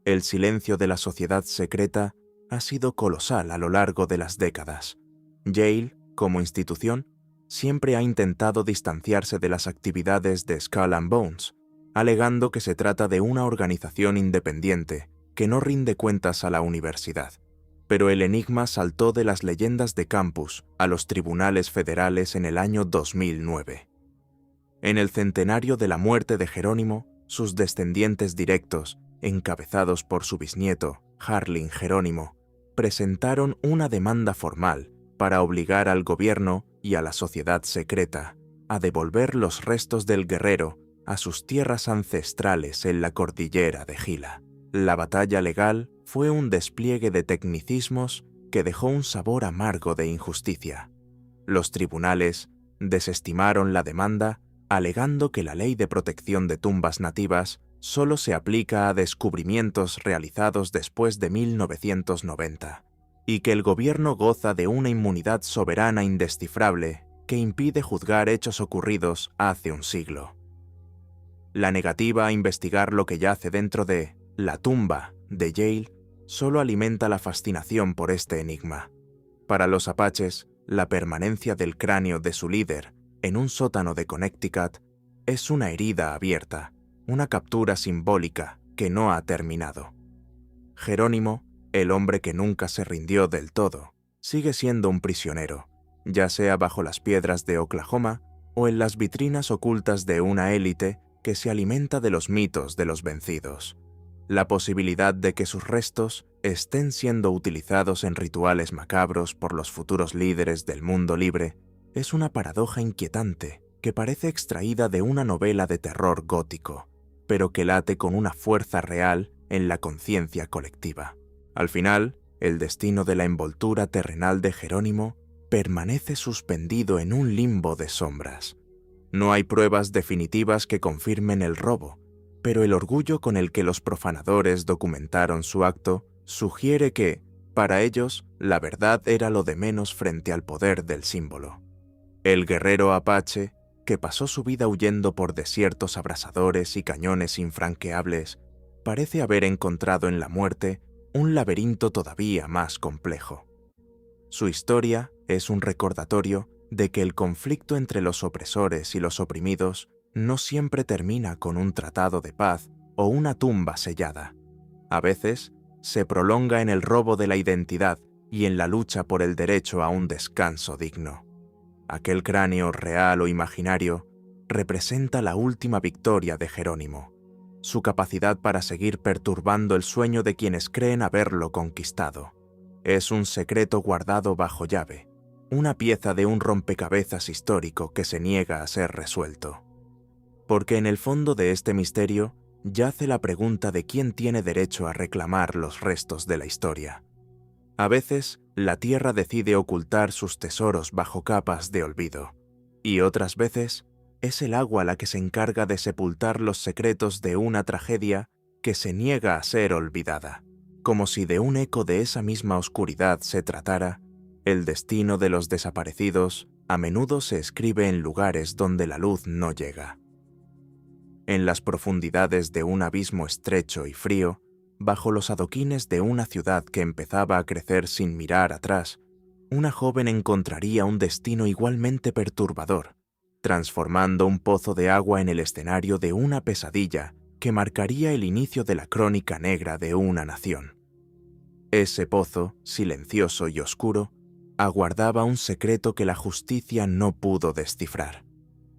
[SPEAKER 1] El silencio de la sociedad secreta ha sido colosal a lo largo de las décadas. Yale, como institución, siempre ha intentado distanciarse de las actividades de Skull and Bones, alegando que se trata de una organización independiente que no rinde cuentas a la universidad. Pero el enigma saltó de las leyendas de campus a los tribunales federales en el año 2009. En el centenario de la muerte de Jerónimo, sus descendientes directos, encabezados por su bisnieto, Harlin Jerónimo, presentaron una demanda formal para obligar al gobierno y a la sociedad secreta a devolver los restos del guerrero a sus tierras ancestrales en la cordillera de Gila. La batalla legal fue un despliegue de tecnicismos que dejó un sabor amargo de injusticia. Los tribunales desestimaron la demanda alegando que la ley de protección de tumbas nativas solo se aplica a descubrimientos realizados después de 1990 y que el gobierno goza de una inmunidad soberana indescifrable que impide juzgar hechos ocurridos hace un siglo. La negativa a investigar lo que yace dentro de la tumba de Yale solo alimenta la fascinación por este enigma. Para los apaches, la permanencia del cráneo de su líder en un sótano de Connecticut es una herida abierta, una captura simbólica que no ha terminado. Jerónimo, el hombre que nunca se rindió del todo, sigue siendo un prisionero, ya sea bajo las piedras de Oklahoma o en las vitrinas ocultas de una élite que se alimenta de los mitos de los vencidos. La posibilidad de que sus restos estén siendo utilizados en rituales macabros por los futuros líderes del mundo libre es una paradoja inquietante que parece extraída de una novela de terror gótico, pero que late con una fuerza real en la conciencia colectiva. Al final, el destino de la envoltura terrenal de Jerónimo permanece suspendido en un limbo de sombras. No hay pruebas definitivas que confirmen el robo, pero el orgullo con el que los profanadores documentaron su acto sugiere que, para ellos, la verdad era lo de menos frente al poder del símbolo. El guerrero apache, que pasó su vida huyendo por desiertos abrasadores y cañones infranqueables, parece haber encontrado en la muerte un laberinto todavía más complejo. Su historia es un recordatorio de que el conflicto entre los opresores y los oprimidos no siempre termina con un tratado de paz o una tumba sellada. A veces, se prolonga en el robo de la identidad y en la lucha por el derecho a un descanso digno. Aquel cráneo real o imaginario representa la última victoria de Jerónimo, su capacidad para seguir perturbando el sueño de quienes creen haberlo conquistado. Es un secreto guardado bajo llave, una pieza de un rompecabezas histórico que se niega a ser resuelto. Porque en el fondo de este misterio yace la pregunta de quién tiene derecho a reclamar los restos de la historia. A veces, la Tierra decide ocultar sus tesoros bajo capas de olvido, y otras veces, es el agua la que se encarga de sepultar los secretos de una tragedia que se niega a ser olvidada. Como si de un eco de esa misma oscuridad se tratara, el destino de los desaparecidos a menudo se escribe en lugares donde la luz no llega. En las profundidades de un abismo estrecho y frío, bajo los adoquines de una ciudad que empezaba a crecer sin mirar atrás, una joven encontraría un destino igualmente perturbador, transformando un pozo de agua en el escenario de una pesadilla que marcaría el inicio de la crónica negra de una nación. Ese pozo, silencioso y oscuro, aguardaba un secreto que la justicia no pudo descifrar: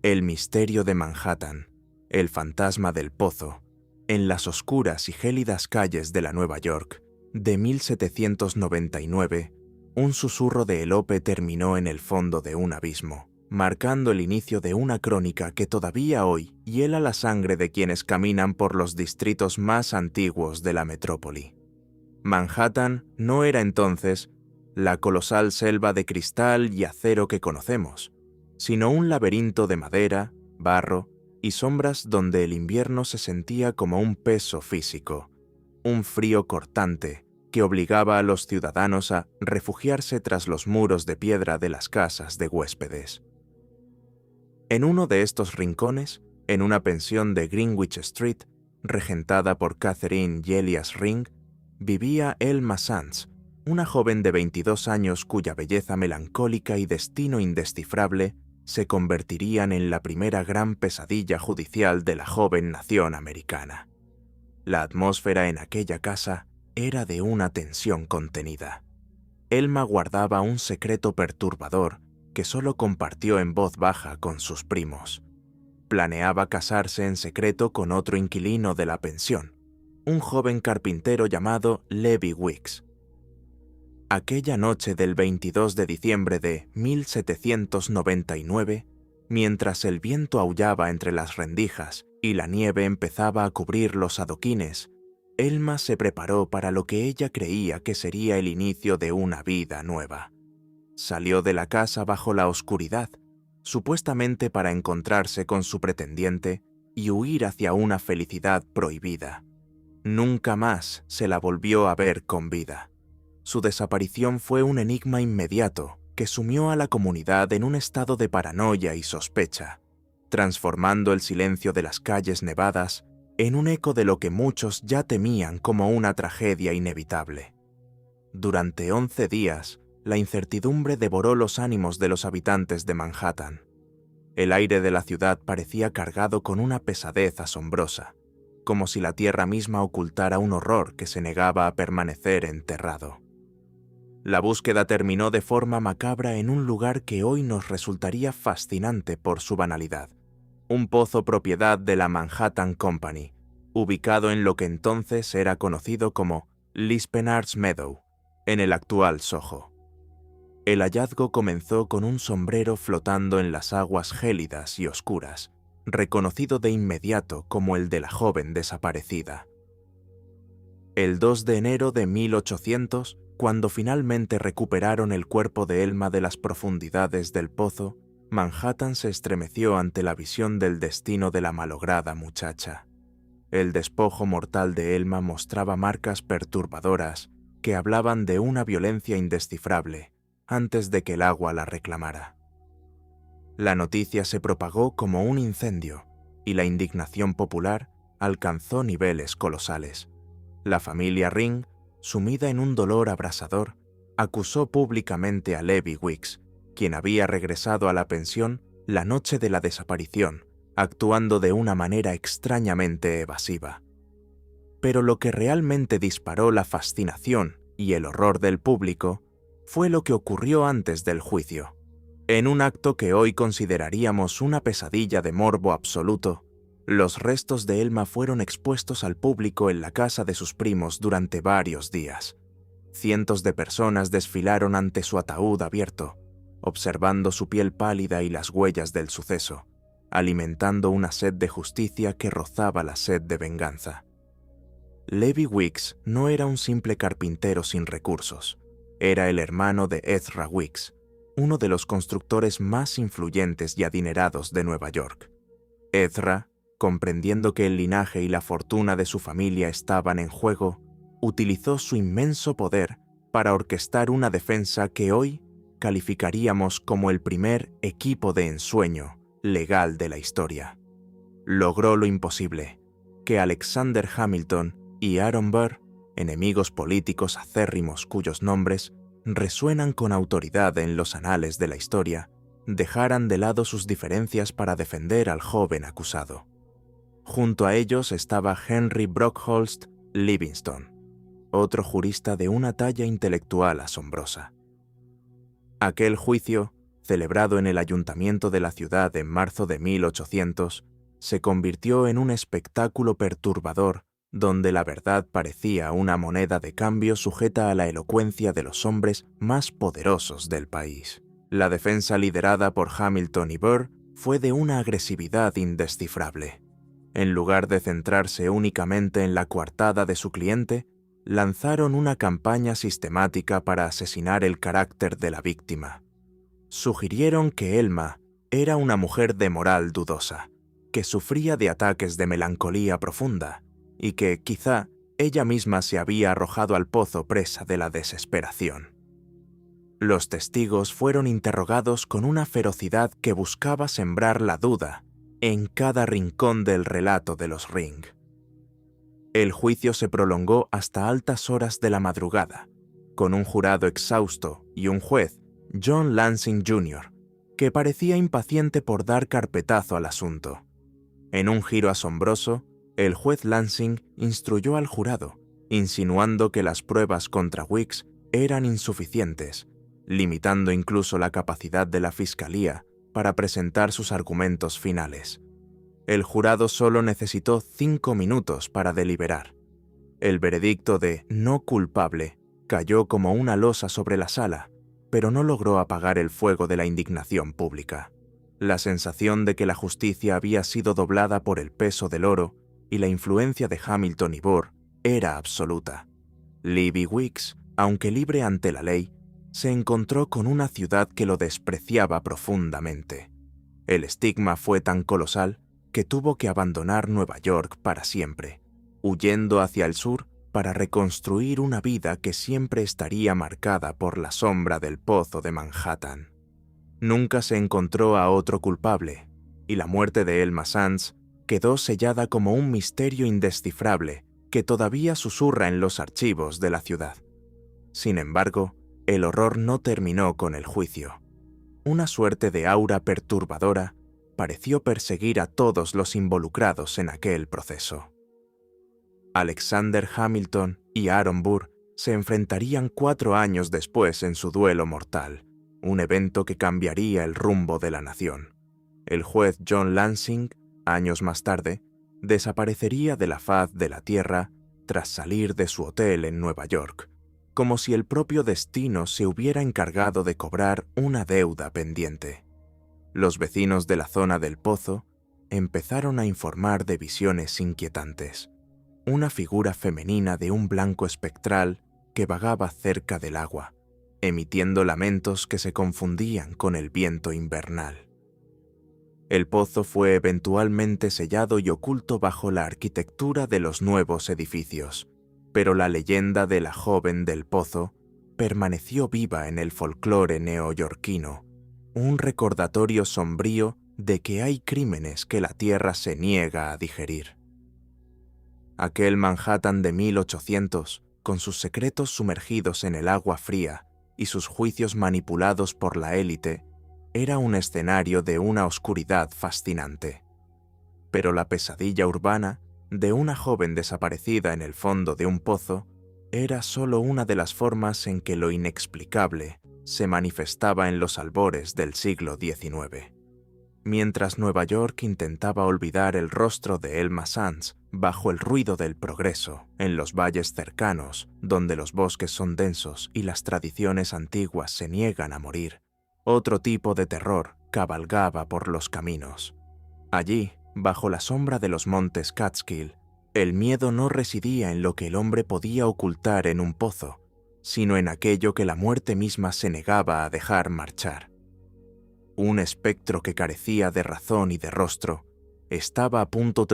[SPEAKER 1] el misterio de Manhattan, el fantasma del pozo, en las oscuras y gélidas calles de la Nueva York de 1799, un susurro de elope terminó en el fondo de un abismo, marcando el inicio de una crónica que todavía hoy hiela la sangre de quienes caminan por los distritos más antiguos de la metrópoli. Manhattan no era entonces la colosal selva de cristal y acero que conocemos, sino un laberinto de madera, barro y sombras donde el invierno se sentía como un peso físico, un frío cortante que obligaba a los ciudadanos a refugiarse tras los muros de piedra de las casas de huéspedes. En uno de estos rincones, en una pensión de Greenwich Street, regentada por Catherine y Elias Ring, vivía Elma Sands, una joven de 22 años cuya belleza melancólica y destino indescifrable se convertirían en la primera gran pesadilla judicial de la joven nación americana. La atmósfera en aquella casa era de una tensión contenida. Elma guardaba un secreto perturbador que solo compartió en voz baja con sus primos. Planeaba casarse en secreto con otro inquilino de la pensión, un joven carpintero llamado Levi Weeks. Aquella noche del 22 de diciembre de 1799, mientras el viento aullaba entre las rendijas y la nieve empezaba a cubrir los adoquines, Elma se preparó para lo que ella creía que sería el inicio de una vida nueva. Salió de la casa bajo la oscuridad, supuestamente para encontrarse con su pretendiente y huir hacia una felicidad prohibida. Nunca más se la volvió a ver con vida. Su desaparición fue un enigma inmediato que sumió a la comunidad en un estado de paranoia y sospecha, transformando el silencio de las calles nevadas en un eco de lo que muchos ya temían como una tragedia inevitable. Durante 11 días, la incertidumbre devoró los ánimos de los habitantes de Manhattan. El aire de la ciudad parecía cargado con una pesadez asombrosa, como si la tierra misma ocultara un horror que se negaba a permanecer enterrado. La búsqueda terminó de forma macabra en un lugar que hoy nos resultaría fascinante por su banalidad: un pozo propiedad de la Manhattan Company, ubicado en lo que entonces era conocido como Lispenard's Meadow, en el actual Soho. El hallazgo comenzó con un sombrero flotando en las aguas gélidas y oscuras, reconocido de inmediato como el de la joven desaparecida. El 2 de enero de 1800, cuando finalmente recuperaron el cuerpo de Elma de las profundidades del pozo, Manhattan se estremeció ante la visión del destino de la malograda muchacha. El despojo mortal de Elma mostraba marcas perturbadoras que hablaban de una violencia indescifrable antes de que el agua la reclamara. La noticia se propagó como un incendio y la indignación popular alcanzó niveles colosales. La familia Ring, sumida en un dolor abrasador, acusó públicamente a Levi Weeks, quien había regresado a la pensión la noche de la desaparición, actuando de una manera extrañamente evasiva. Pero lo que realmente disparó la fascinación y el horror del público fue lo que ocurrió antes del juicio. En un acto que hoy consideraríamos una pesadilla de morbo absoluto, los restos de Elma fueron expuestos al público en la casa de sus primos durante varios días. Cientos de personas desfilaron ante su ataúd abierto, observando su piel pálida y las huellas del suceso, alimentando una sed de justicia que rozaba la sed de venganza. Levi Weeks no era un simple carpintero sin recursos, era el hermano de Ezra Weeks, uno de los constructores más influyentes y adinerados de Nueva York. Ezra, comprendiendo que el linaje y la fortuna de su familia estaban en juego, utilizó su inmenso poder para orquestar una defensa que hoy calificaríamos como el primer equipo de ensueño legal de la historia. Logró lo imposible, que Alexander Hamilton y Aaron Burr, enemigos políticos acérrimos cuyos nombres resuenan con autoridad en los anales de la historia, dejaran de lado sus diferencias para defender al joven acusado. Junto a ellos estaba Henry Brockholst Livingston, otro jurista de una talla intelectual asombrosa. Aquel juicio, celebrado en el ayuntamiento de la ciudad en marzo de 1800, se convirtió en un espectáculo perturbador donde la verdad parecía una moneda de cambio sujeta a la elocuencia de los hombres más poderosos del país. La defensa liderada por Hamilton y Burr fue de una agresividad indescifrable. En lugar de centrarse únicamente en la coartada de su cliente, lanzaron una campaña sistemática para asesinar el carácter de la víctima. Sugirieron que Elma era una mujer de moral dudosa, que sufría de ataques de melancolía profunda y que, quizá, ella misma se había arrojado al pozo presa de la desesperación. Los testigos fueron interrogados con una ferocidad que buscaba sembrar la duda en cada rincón del relato de los Ring. El juicio se prolongó hasta altas horas de la madrugada, con un jurado exhausto y un juez, John Lansing Jr., que parecía impaciente por dar carpetazo al asunto. En un giro asombroso, el juez Lansing instruyó al jurado, insinuando que las pruebas contra Weeks eran insuficientes, limitando incluso la capacidad de la fiscalía para presentar sus argumentos finales. El jurado solo necesitó 5 minutos para deliberar. El veredicto de no culpable cayó como una losa sobre la sala, pero no logró apagar el fuego de la indignación pública. La sensación de que la justicia había sido doblada por el peso del oro y la influencia de Hamilton y Burr era absoluta. Levi Weeks, aunque libre ante la ley, se encontró con una ciudad que lo despreciaba profundamente. El estigma fue tan colosal que tuvo que abandonar Nueva York para siempre, huyendo hacia el sur para reconstruir una vida que siempre estaría marcada por la sombra del pozo de Manhattan. Nunca se encontró a otro culpable, y la muerte de Elma Sands quedó sellada como un misterio indescifrable que todavía susurra en los archivos de la ciudad. Sin embargo, el horror no terminó con el juicio. Una suerte de aura perturbadora pareció perseguir a todos los involucrados en aquel proceso. Alexander Hamilton y Aaron Burr se enfrentarían 4 años después en su duelo mortal, un evento que cambiaría el rumbo de la nación. El juez John Lansing, años más tarde, desaparecería de la faz de la tierra tras salir de su hotel en Nueva York, como si el propio destino se hubiera encargado de cobrar una deuda pendiente. Los vecinos de la zona del pozo empezaron a informar de visiones inquietantes. Una figura femenina de un blanco espectral que vagaba cerca del agua, emitiendo lamentos que se confundían con el viento invernal. El pozo fue eventualmente sellado y oculto bajo la arquitectura de los nuevos edificios, pero la leyenda de la joven del pozo permaneció viva en el folclore neoyorquino, un recordatorio sombrío de que hay crímenes que la tierra se niega a digerir. Aquel Manhattan de 1800, con sus secretos sumergidos en el agua fría y sus juicios manipulados por la élite, era un escenario de una oscuridad fascinante. Pero la pesadilla urbana de una joven desaparecida en el fondo de un pozo era solo una de las formas en que lo inexplicable se manifestaba en los albores del siglo XIX. Mientras Nueva York intentaba olvidar el rostro de Elma Sands bajo el ruido del progreso en los valles cercanos, donde los bosques son densos y las tradiciones antiguas se niegan a morir, Otro tipo de terror cabalgaba por los caminos. Allí, bajo la sombra de los montes Catskill, el miedo no residía en lo que el hombre podía ocultar en un pozo, sino en aquello que la muerte misma se negaba a dejar marchar. Un espectro que carecía de razón y de rostro estaba a punto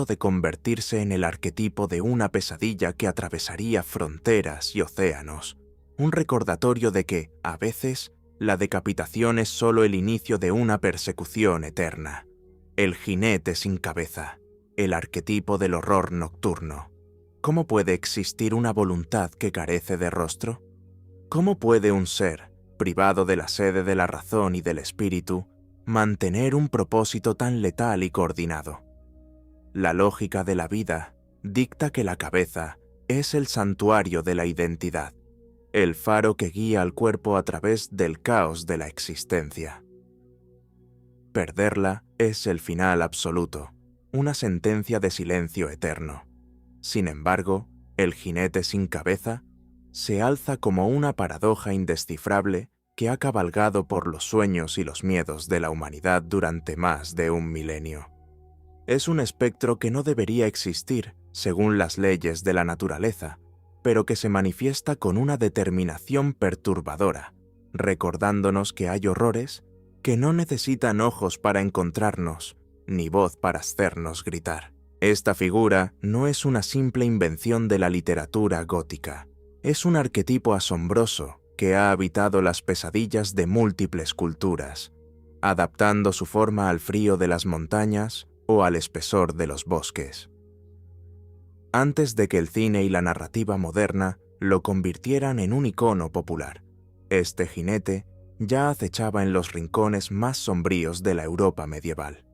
[SPEAKER 1] de convertirse en el arquetipo de una pesadilla que atravesaría fronteras y océanos, un recordatorio de que, a veces, la decapitación es solo el inicio de una persecución eterna. El jinete sin cabeza, el arquetipo del horror nocturno. ¿Cómo puede existir una voluntad que carece de rostro? ¿Cómo puede un ser, privado de la sede de la razón y del espíritu, mantener un propósito tan letal y coordinado? La lógica de la vida dicta que la cabeza es el santuario de la identidad, el faro que guía al cuerpo a través del caos de la existencia. Perderla es el final absoluto, una sentencia de silencio eterno. Sin embargo, el jinete sin cabeza se alza como una paradoja indescifrable que ha cabalgado por los sueños y los miedos de la humanidad durante más de un milenio. Es un espectro que no debería existir según las leyes de la naturaleza, pero que se manifiesta con una determinación perturbadora, recordándonos que hay horrores que no necesitan ojos para encontrarnos, ni voz para hacernos gritar. Esta figura no es una simple invención de la literatura gótica, es un arquetipo asombroso que ha habitado las pesadillas de múltiples culturas, adaptando su forma al frío de las montañas o al espesor de los bosques. Antes de que el cine y la narrativa moderna lo convirtieran en un icono popular, este jinete ya acechaba en los rincones más sombríos de la Europa medieval.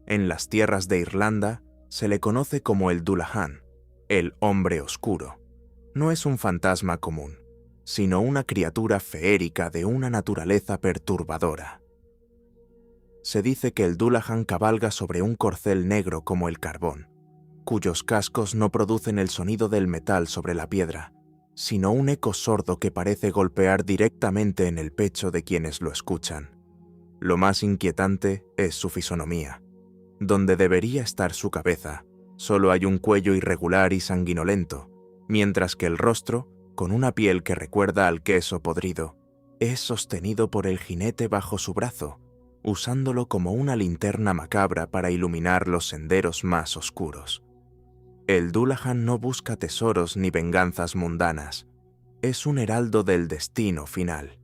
[SPEAKER 1] En las tierras de Irlanda se le conoce como el Dullahan, el hombre oscuro. No es un fantasma común, sino una criatura feérica de una naturaleza perturbadora. Se dice que el Dullahan cabalga sobre un corcel negro como el carbón, cuyos cascos no producen el sonido del metal sobre la piedra, sino un eco sordo que parece golpear directamente en el pecho de quienes lo escuchan. Lo más inquietante es su fisonomía. Donde debería estar su cabeza, solo hay un cuello irregular y sanguinolento, mientras que el rostro, con una piel que recuerda al queso podrido, es sostenido por el jinete bajo su brazo, usándolo como una linterna macabra para iluminar los senderos más oscuros. El Dullahan no busca tesoros ni venganzas mundanas, es un heraldo del destino final.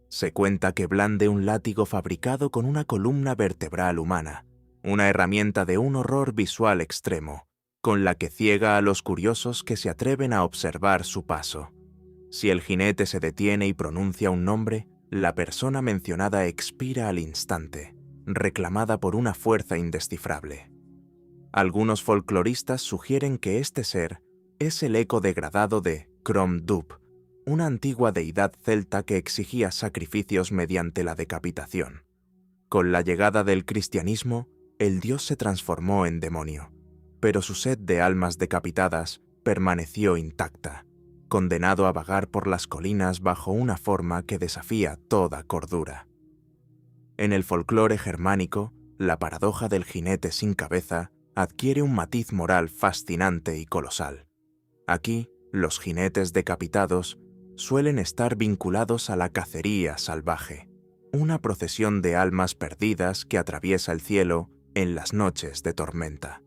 [SPEAKER 1] Se cuenta que blande un látigo fabricado con una columna vertebral humana, una herramienta de un horror visual extremo, con la que ciega a los curiosos que se atreven a observar su paso. Si el jinete se detiene y pronuncia un nombre, la persona mencionada expira al instante, reclamada por una fuerza indescifrable. Algunos folcloristas sugieren que este ser es el eco degradado de Crom Dup, una antigua deidad celta que exigía sacrificios mediante la decapitación. Con la llegada del cristianismo, el dios se transformó en demonio, pero su sed de almas decapitadas permaneció intacta, condenado a vagar por las colinas bajo una forma que desafía toda cordura. En el folclore germánico, la paradoja del jinete sin cabeza adquiere un matiz moral fascinante y colosal. Aquí, los jinetes decapitados suelen estar vinculados a la cacería salvaje, una procesión de almas perdidas que atraviesa el cielo en las noches de tormenta.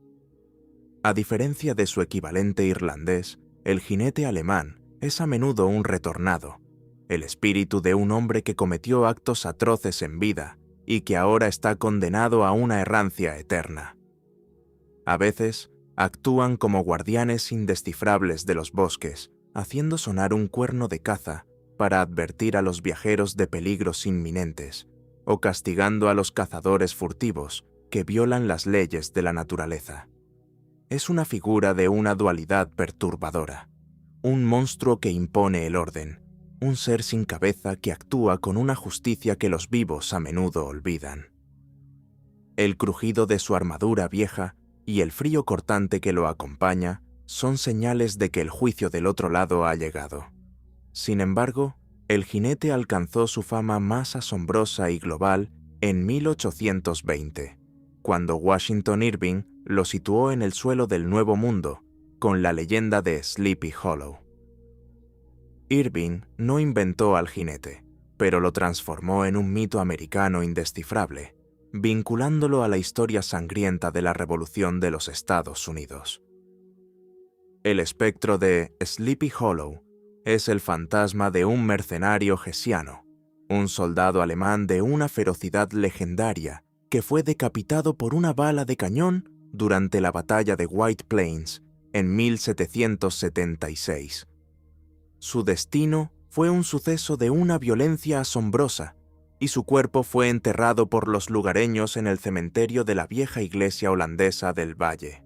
[SPEAKER 1] A diferencia de su equivalente irlandés, el jinete alemán es a menudo un retornado, el espíritu de un hombre que cometió actos atroces en vida y que ahora está condenado a una errancia eterna. A veces, actúan como guardianes indescifrables de los bosques, haciendo sonar un cuerno de caza para advertir a los viajeros de peligros inminentes, o castigando a los cazadores furtivos que violan las leyes de la naturaleza. Es una figura de una dualidad perturbadora, un monstruo que impone el orden, un ser sin cabeza que actúa con una justicia que los vivos a menudo olvidan. El crujido de su armadura vieja y el frío cortante que lo acompaña son señales de que el juicio del otro lado ha llegado. Sin embargo, El jinete alcanzó su fama más asombrosa y global en 1820, cuando Washington Irving lo situó en el suelo del Nuevo Mundo, con la leyenda de Sleepy Hollow. Irving no inventó al jinete, pero lo transformó en un mito americano indescifrable, vinculándolo a la historia sangrienta de la Revolución de los Estados Unidos. El espectro de Sleepy Hollow es el fantasma de un mercenario hessiano, un soldado alemán de una ferocidad legendaria que fue decapitado por una bala de cañón durante la batalla de White Plains en 1776. Su destino fue un suceso de una violencia asombrosa, y su cuerpo fue enterrado por los lugareños en el cementerio de la vieja iglesia holandesa del Valle.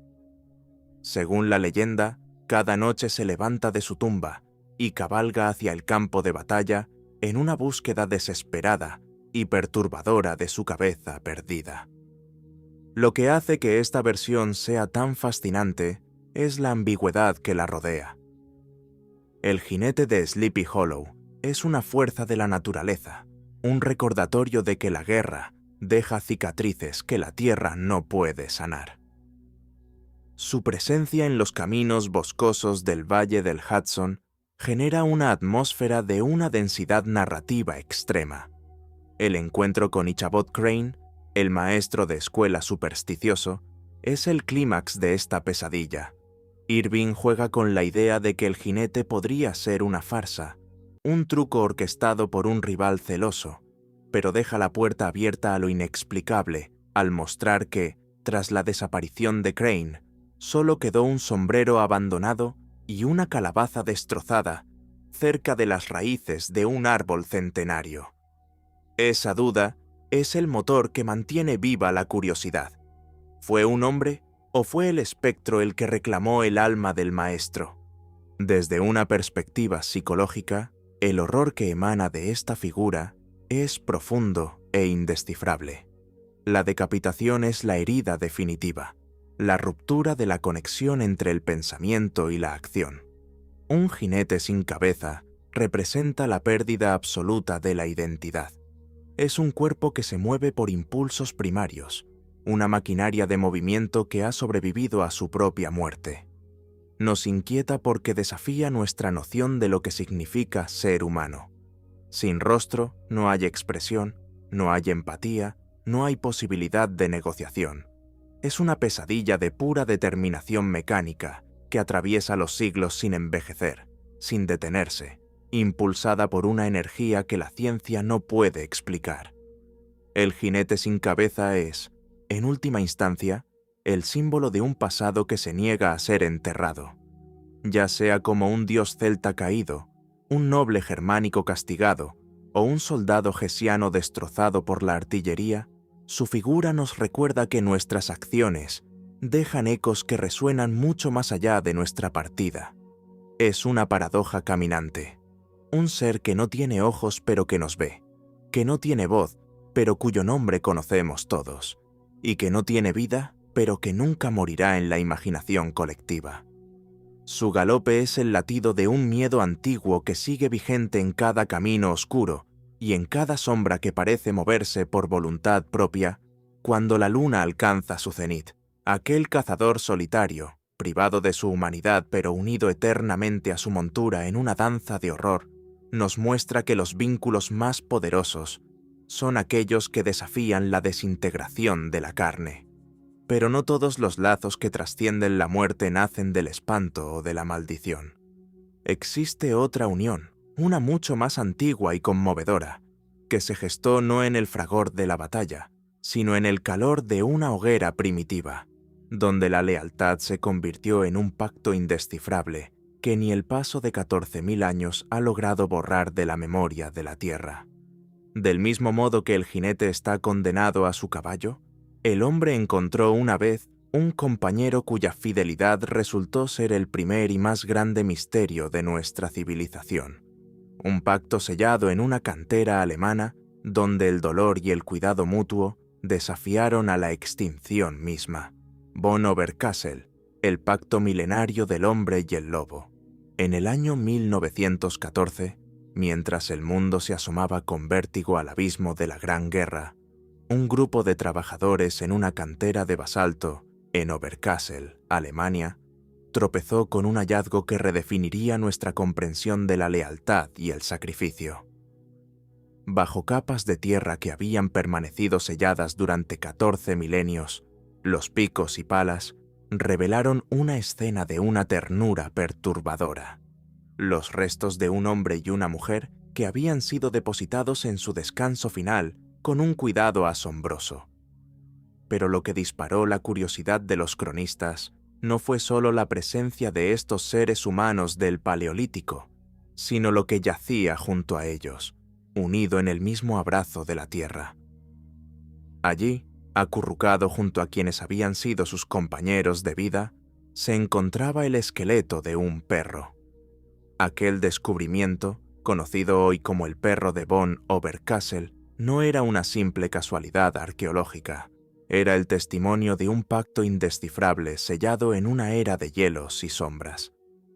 [SPEAKER 1] Según la leyenda, cada noche se levanta de su tumba y cabalga hacia el campo de batalla en una búsqueda desesperada y perturbadora de su cabeza perdida. Lo que hace que esta versión sea tan fascinante es la ambigüedad que la rodea. El jinete de Sleepy Hollow es una fuerza de la naturaleza, un recordatorio de que la guerra deja cicatrices que la tierra no puede sanar. Su presencia en los caminos boscosos del Valle del Hudson genera una atmósfera de una densidad narrativa extrema. El encuentro con Ichabod Crane, el maestro de escuela supersticioso, es el clímax de esta pesadilla. Irving juega con la idea de que el jinete podría ser una farsa, un truco orquestado por un rival celoso, pero deja la puerta abierta a lo inexplicable al mostrar que, tras la desaparición de Crane, solo quedó un sombrero abandonado y una calabaza destrozada cerca de las raíces de un árbol centenario. Esa duda es el motor que mantiene viva la curiosidad. ¿Fue un hombre o fue el espectro el que reclamó el alma del maestro? Desde una perspectiva psicológica, el horror que emana de esta figura es profundo e indescifrable. La decapitación es la herida definitiva, la ruptura de la conexión entre el pensamiento y la acción. Un jinete sin cabeza representa la pérdida absoluta de la identidad. Es un cuerpo que se mueve por impulsos primarios, una maquinaria de movimiento que ha sobrevivido a su propia muerte. Nos inquieta porque desafía nuestra noción de lo que significa ser humano. Sin rostro no hay expresión, no hay empatía, no hay posibilidad de negociación. Es una pesadilla de pura determinación mecánica que atraviesa los siglos sin envejecer, sin detenerse, impulsada por una energía que la ciencia no puede explicar. El jinete sin cabeza es, en última instancia, el símbolo de un pasado que se niega a ser enterrado. Ya sea como un dios celta caído, un noble germánico castigado o un soldado hessiano destrozado por la artillería, su figura nos recuerda que nuestras acciones dejan ecos que resuenan mucho más allá de nuestra partida. Es una paradoja caminante, un ser que no tiene ojos pero que nos ve, que no tiene voz pero cuyo nombre conocemos todos, y que no tiene vida pero que nunca morirá en la imaginación colectiva. Su galope es el latido de un miedo antiguo que sigue vigente en cada camino oscuro y en cada sombra que parece moverse por voluntad propia cuando la luna alcanza su cenit. Aquel cazador solitario, privado de su humanidad pero unido eternamente a su montura en una danza de horror, nos muestra que los vínculos más poderosos son aquellos que desafían la desintegración de la carne. Pero no todos los lazos que trascienden la muerte nacen del espanto o de la maldición. Existe otra unión, una mucho más antigua y conmovedora, que se gestó no en el fragor de la batalla, sino en el calor de una hoguera primitiva, donde la lealtad se convirtió en un pacto indescifrable que ni el paso de 14.000 años ha logrado borrar de la memoria de la tierra. Del mismo modo que el jinete está condenado a su caballo, el hombre encontró una vez un compañero cuya fidelidad resultó ser el primer y más grande misterio de nuestra civilización. Un pacto sellado en una cantera alemana donde el dolor y el cuidado mutuo desafiaron a la extinción misma. Von Oberkassel, el pacto milenario del hombre y el lobo. En el año 1914, Mientras el mundo se asomaba con vértigo al abismo de la Gran Guerra, un grupo de trabajadores en una cantera de basalto en Oberkassel, Alemania, tropezó con un hallazgo que redefiniría nuestra comprensión de la lealtad y el sacrificio. Bajo capas de tierra que habían permanecido selladas durante 14 milenios, los picos y palas revelaron una escena de una ternura perturbadora. Los restos de un hombre y una mujer que habían sido depositados en su descanso final con un cuidado asombroso. Pero lo que disparó la curiosidad de los cronistas no fue solo la presencia de estos seres humanos del Paleolítico, sino lo que yacía junto a ellos, unido en el mismo abrazo de la tierra. Allí, acurrucado junto a quienes habían sido sus compañeros de vida, se encontraba el esqueleto de un perro. Aquel descubrimiento, conocido hoy como el perro de von Oberkassel, no era una simple casualidad arqueológica. Era el testimonio de un pacto indescifrable sellado en una era de hielos y sombras.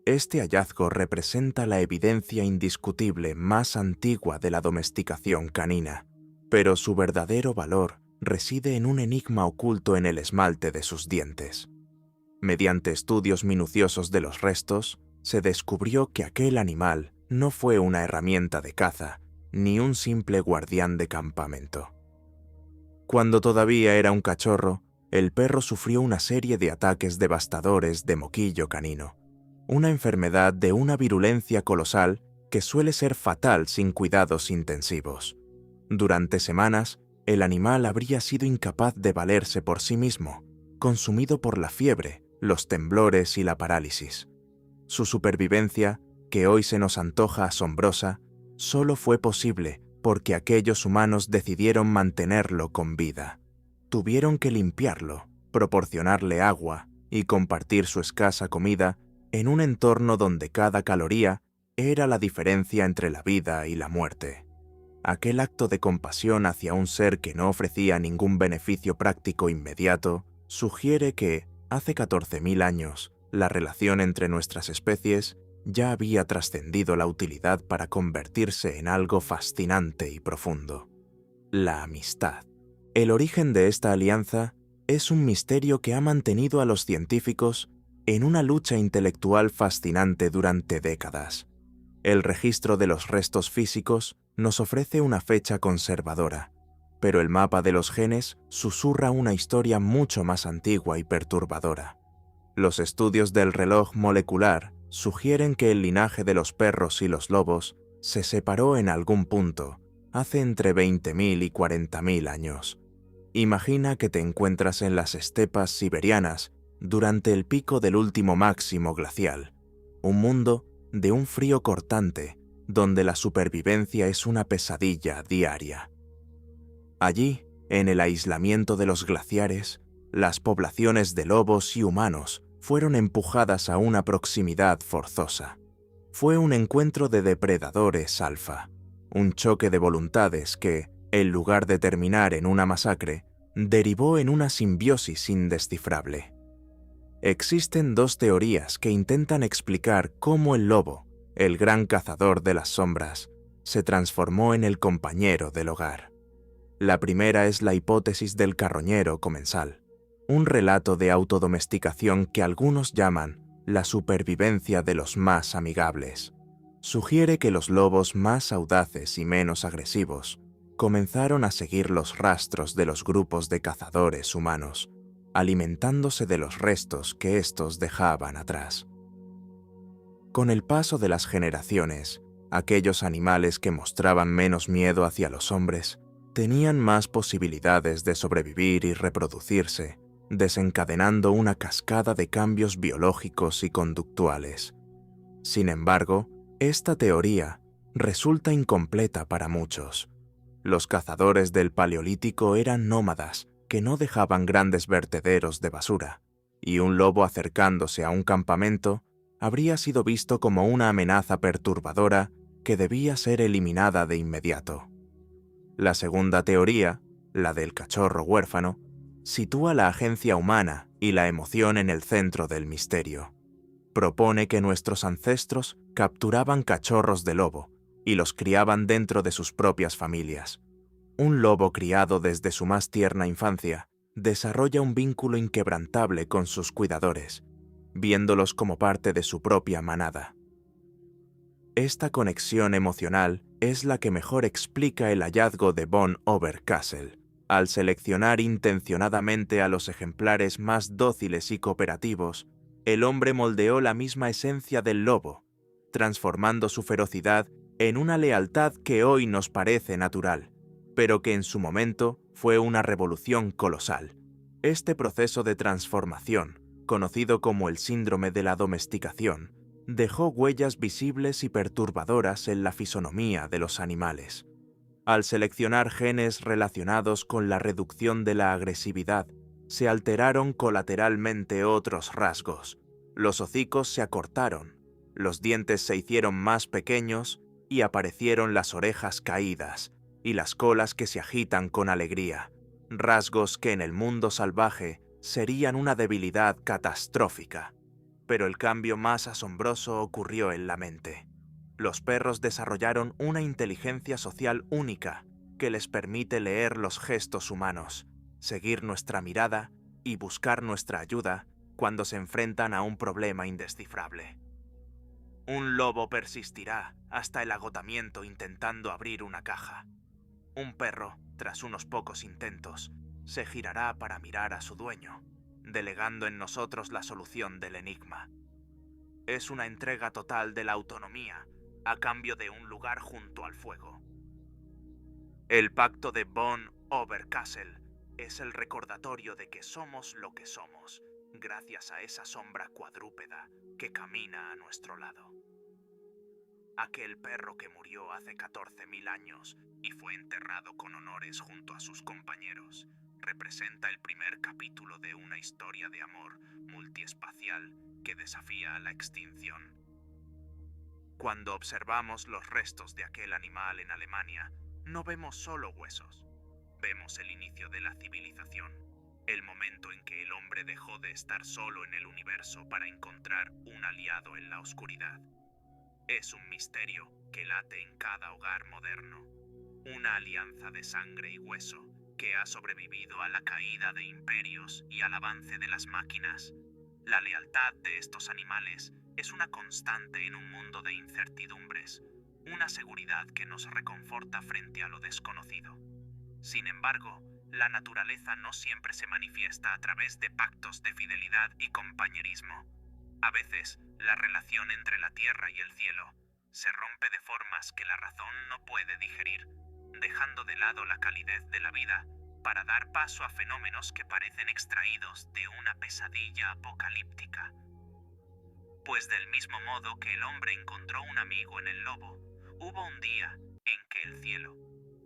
[SPEAKER 1] Este hallazgo representa la evidencia indiscutible más antigua de la domesticación canina, pero su verdadero valor reside en un enigma oculto en el esmalte de sus dientes. Mediante estudios minuciosos de los restos, se descubrió que aquel animal no fue una herramienta de caza, ni un simple guardián de campamento. Cuando todavía era un cachorro, el perro sufrió una serie de ataques devastadores de moquillo canino, una enfermedad de una virulencia colosal que suele ser fatal sin cuidados intensivos. Durante semanas, el animal habría sido incapaz de valerse por sí mismo, consumido por la fiebre, los temblores y la parálisis. Su supervivencia, que hoy se nos antoja asombrosa, solo fue posible porque aquellos humanos decidieron mantenerlo con vida. Tuvieron que limpiarlo, proporcionarle agua y compartir su escasa comida en un entorno donde cada caloría era la diferencia entre la vida y la muerte. Aquel acto de compasión hacia un ser que no ofrecía ningún beneficio práctico inmediato sugiere que, hace 14.000 años, la relación entre nuestras especies ya había trascendido la utilidad para convertirse en algo fascinante y profundo: la amistad. El origen de esta alianza es un misterio que ha mantenido a los científicos en una lucha intelectual fascinante durante décadas. El registro de los restos físicos nos ofrece una fecha conservadora, pero el mapa de los genes susurra una historia mucho más antigua y perturbadora. Los estudios del reloj molecular sugieren que el linaje de los perros y los lobos se separó en algún punto, hace entre 20.000 y 40.000 años. Imagina que te encuentras en las estepas siberianas durante el pico del último máximo glacial, un mundo de un frío cortante donde la supervivencia es una pesadilla diaria. Allí, en el aislamiento de los glaciares, las poblaciones de lobos y humanos fueron empujadas a una proximidad forzosa. Fue un encuentro de depredadores alfa, un choque de voluntades que, en lugar de terminar en una masacre, derivó en una simbiosis indescifrable. Existen dos teorías que intentan explicar cómo el lobo, el gran cazador de las sombras, se transformó en el compañero del hogar. La primera es la hipótesis del carroñero comensal, un relato de autodomesticación que algunos llaman la supervivencia de los más amigables. Sugiere que los lobos más audaces y menos agresivos comenzaron a seguir los rastros de los grupos de cazadores humanos, alimentándose de los restos que estos dejaban atrás. Con el paso de las generaciones, aquellos animales que mostraban menos miedo hacia los hombres tenían más posibilidades de sobrevivir y reproducirse, desencadenando una cascada de cambios biológicos y conductuales. Sin embargo, esta teoría resulta incompleta para muchos. Los cazadores del Paleolítico eran nómadas que no dejaban grandes vertederos de basura, y un lobo acercándose a un campamento habría sido visto como una amenaza perturbadora que debía ser eliminada de inmediato. La segunda teoría, la del cachorro huérfano, sitúa la agencia humana y la emoción en el centro del misterio. Propone que nuestros ancestros capturaban cachorros de lobo y los criaban dentro de sus propias familias. Un lobo criado desde su más tierna infancia desarrolla un vínculo inquebrantable con sus cuidadores, viéndolos como parte de su propia manada. Esta conexión emocional es la que mejor explica el hallazgo de von Oberkassel. Al seleccionar intencionadamente a los ejemplares más dóciles y cooperativos, el hombre moldeó la misma esencia del lobo, transformando su ferocidad en una lealtad que hoy nos parece natural, pero que en su momento fue una revolución colosal. Este proceso de transformación, conocido como el síndrome de la domesticación, dejó huellas visibles y perturbadoras en la fisonomía de los animales. Al seleccionar genes relacionados con la reducción de la agresividad, se alteraron colateralmente otros rasgos. Los hocicos se acortaron, los dientes se hicieron más pequeños y aparecieron las orejas caídas y las colas que se agitan con alegría, rasgos que en el mundo salvaje serían una debilidad catastrófica. Pero el cambio más asombroso ocurrió en la mente. Los perros desarrollaron una inteligencia social única que les permite leer los gestos humanos, seguir nuestra mirada y buscar nuestra ayuda cuando se enfrentan a un problema indescifrable. Un lobo persistirá hasta el agotamiento intentando abrir una caja. Un perro, tras unos pocos intentos, se girará para mirar a su dueño, delegando en nosotros la solución del enigma. Es una entrega total de la autonomía a cambio de un lugar junto al fuego. El pacto de von Oberkassel es el recordatorio de que somos lo que somos, gracias a esa sombra cuadrúpeda que camina a nuestro lado. Aquel perro que murió hace 14.000 años y fue enterrado con honores junto a sus compañeros representa el primer capítulo de una historia de amor multiespacial que desafía a la extinción. Cuando observamos los restos de aquel animal en Alemania, no vemos solo huesos. Vemos el inicio de la civilización, el momento en que el hombre dejó de estar solo en el universo para encontrar un aliado en la oscuridad. Es un misterio que late en cada hogar moderno, una alianza de sangre y hueso que ha sobrevivido a la caída de imperios y al avance de las máquinas. La lealtad de estos animales es una constante en un mundo de incertidumbres, una seguridad que nos reconforta frente a lo desconocido. Sin embargo, la naturaleza no siempre se manifiesta a través de pactos de fidelidad y compañerismo. A veces, la relación entre la tierra y el cielo se rompe de formas que la razón no puede digerir, dejando de lado la calidez de la vida para dar paso a fenómenos que parecen extraídos de una pesadilla apocalíptica. Pues del mismo modo que el hombre encontró un amigo en el lobo, hubo un día en que el cielo,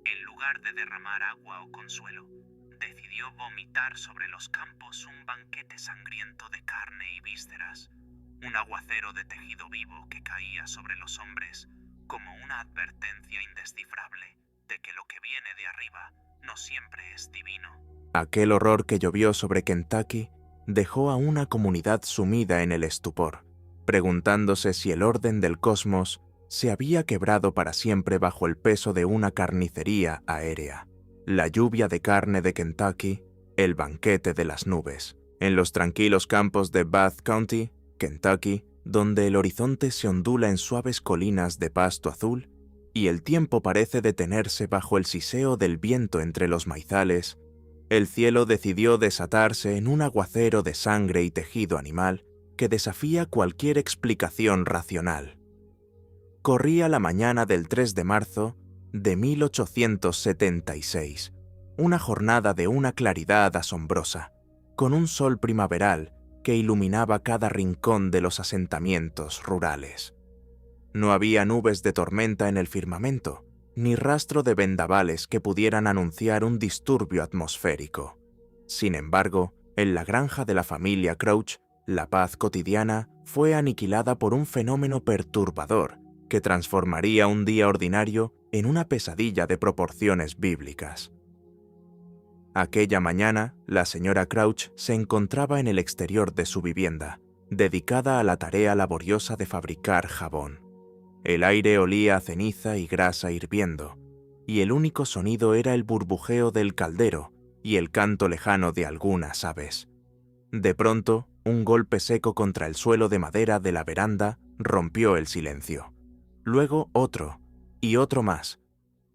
[SPEAKER 1] en lugar de derramar agua o consuelo, decidió vomitar sobre los campos un banquete sangriento de carne y vísceras, un aguacero de tejido vivo que caía sobre los hombres como una advertencia indescifrable de que lo que viene de arriba no siempre es divino. Aquel horror que llovió sobre Kentucky dejó a una comunidad sumida en el estupor, preguntándose si el orden del cosmos se había quebrado para siempre bajo el peso de una carnicería aérea. La lluvia de carne de Kentucky, el banquete de las nubes. En los tranquilos campos de Bath County, Kentucky, donde el horizonte se ondula en suaves colinas de pasto azul y el tiempo parece detenerse bajo el siseo del viento entre los maizales, el cielo decidió desatarse en un aguacero de sangre y tejido animal que desafía cualquier explicación racional. Corría la mañana del 3 de marzo de 1876, una jornada de una claridad asombrosa, con un sol primaveral que iluminaba cada rincón de los asentamientos rurales. No había nubes de tormenta en el firmamento, ni rastro de vendavales que pudieran anunciar un disturbio atmosférico. Sin embargo, en la granja de la familia Crouch, la paz cotidiana fue aniquilada por un fenómeno perturbador que transformaría un día ordinario en una pesadilla de proporciones bíblicas. Aquella mañana, la señora Crouch se encontraba en el exterior de su vivienda, dedicada a la tarea laboriosa de fabricar jabón. El aire olía a ceniza y grasa hirviendo, y el único sonido era el burbujeo del caldero y el canto lejano de algunas aves. De pronto, un golpe seco contra el suelo de madera de la veranda rompió el silencio. Luego otro, y otro más.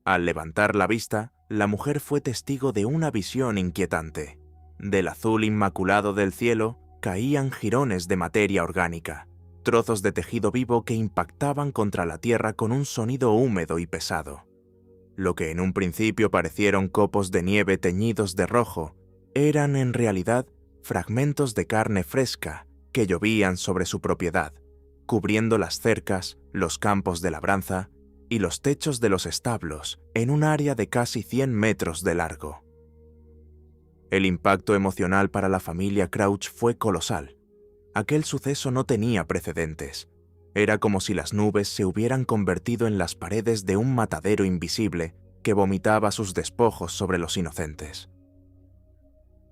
[SPEAKER 1] Al levantar la vista, la mujer fue testigo de una visión inquietante. Del azul inmaculado del cielo caían jirones de materia orgánica, trozos de tejido vivo que impactaban contra la tierra con un sonido húmedo y pesado. Lo que en un principio parecieron copos de nieve teñidos de rojo, eran en realidad fragmentos de carne fresca que llovían sobre su propiedad, cubriendo las cercas, los campos de labranza y los techos de los establos en un área de casi 100 metros de largo. El impacto emocional para la familia Crouch fue colosal. Aquel suceso no tenía precedentes. Era como si las nubes se hubieran convertido en las paredes de un matadero invisible que vomitaba sus despojos sobre los inocentes.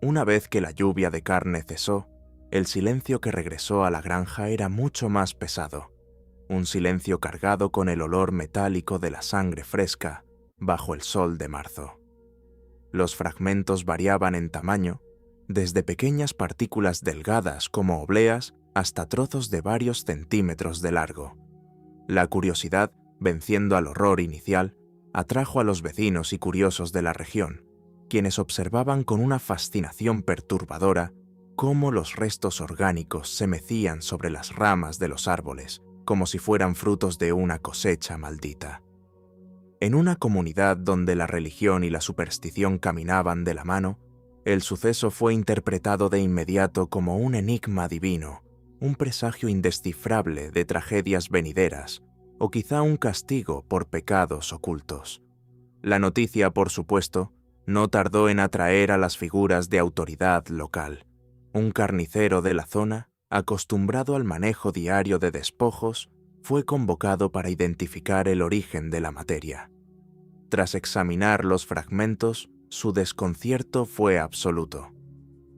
[SPEAKER 1] Una vez que la lluvia de carne cesó, el silencio que regresó a la granja era mucho más pesado, un silencio cargado con el olor metálico de la sangre fresca bajo el sol de marzo. Los fragmentos variaban en tamaño, desde pequeñas partículas delgadas como obleas hasta trozos de varios centímetros de largo. La curiosidad, venciendo al horror inicial, atrajo a los vecinos y curiosos de la región, quienes observaban con una fascinación perturbadora cómo los restos orgánicos se mecían sobre las ramas de los árboles, como si fueran frutos de una cosecha maldita. En una comunidad donde la religión y la superstición caminaban de la mano, el suceso fue interpretado de inmediato como un enigma divino, un presagio indescifrable de tragedias venideras, o quizá un castigo por pecados ocultos. La noticia, por supuesto, no tardó en atraer a las figuras de autoridad local. Un carnicero de la zona, acostumbrado al manejo diario de despojos, fue convocado para identificar el origen de la materia. Tras examinar los fragmentos, su desconcierto fue absoluto.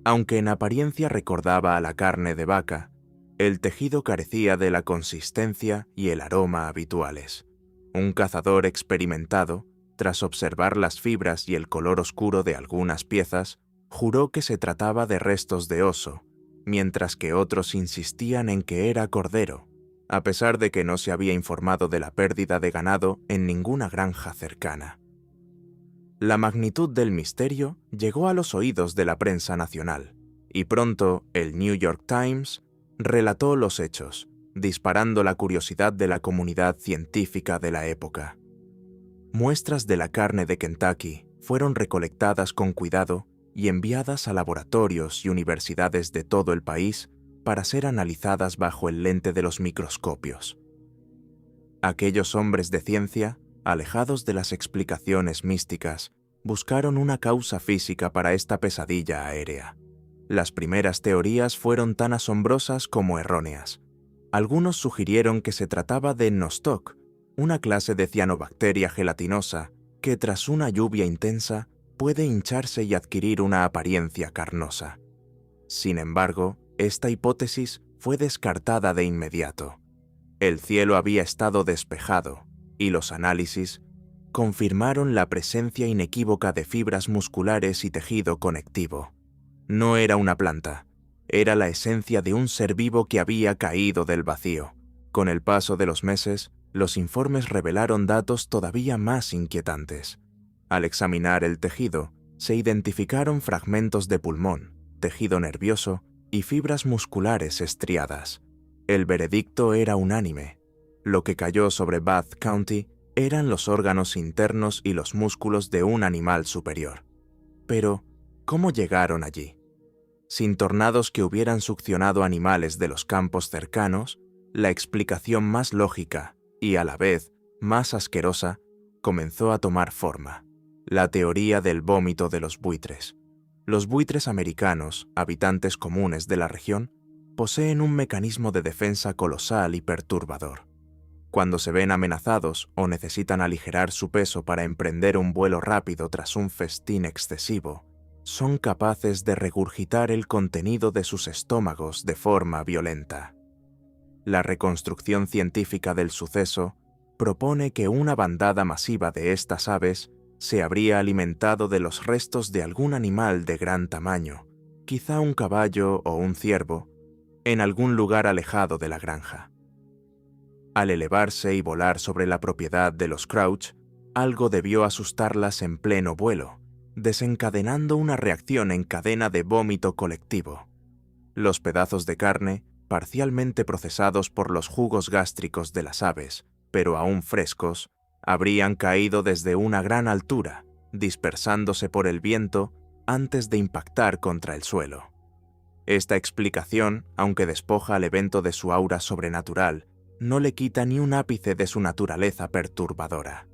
[SPEAKER 1] Aunque en apariencia recordaba a la carne de vaca, el tejido carecía de la consistencia y el aroma habituales. Un cazador experimentado, tras observar las fibras y el color oscuro de algunas piezas, juró que se trataba de restos de oso, mientras que otros insistían en que era cordero, a pesar de que no se había informado de la pérdida de ganado en ninguna granja cercana. La magnitud del misterio llegó a los oídos de la prensa nacional, y pronto el New York Times relató los hechos, disparando la curiosidad de la comunidad científica de la época. Muestras de la carne de Kentucky fueron recolectadas con cuidado y enviadas a laboratorios y universidades de todo el país para ser analizadas bajo el lente de los microscopios. Aquellos hombres de ciencia, alejados de las explicaciones místicas, buscaron una causa física para esta pesadilla aérea. Las primeras teorías fueron tan asombrosas como erróneas. Algunos sugirieron que se trataba de nostoc, una clase de cianobacteria gelatinosa que tras una lluvia intensa puede hincharse y adquirir una apariencia carnosa. Sin embargo, esta hipótesis fue descartada de inmediato. El cielo había estado despejado y los análisis confirmaron la presencia inequívoca de fibras musculares y tejido conectivo. No era una planta, era la esencia de un ser vivo que había caído del vacío. Con el paso de los meses, los informes revelaron datos todavía más inquietantes. Al examinar el tejido, se identificaron fragmentos de pulmón, tejido nervioso y fibras musculares estriadas. El veredicto era unánime. Lo que cayó sobre Bath County eran los órganos internos y los músculos de un animal superior. Pero, ¿cómo llegaron allí? Sin tornados que hubieran succionado animales de los campos cercanos, la explicación más lógica y a la vez más asquerosa comenzó a tomar forma: la teoría del vómito de los buitres. Los buitres americanos, habitantes comunes de la región, poseen un mecanismo de defensa colosal y perturbador. Cuando se ven amenazados o necesitan aligerar su peso para emprender un vuelo rápido tras un festín excesivo, son capaces de regurgitar el contenido de sus estómagos de forma violenta. La reconstrucción científica del suceso propone que una bandada masiva de estas aves se habría alimentado de los restos de algún animal de gran tamaño, quizá un caballo o un ciervo, en algún lugar alejado de la granja. Al elevarse y volar sobre la propiedad de los Crouch, algo debió asustarlas en pleno vuelo, desencadenando una reacción en cadena de vómito colectivo. Los pedazos de carne, parcialmente procesados por los jugos gástricos de las aves, pero aún frescos, habrían caído desde una gran altura, dispersándose por el viento antes de impactar contra el suelo. Esta explicación, aunque despoja al evento de su aura sobrenatural, no le quita ni un ápice de su naturaleza perturbadora.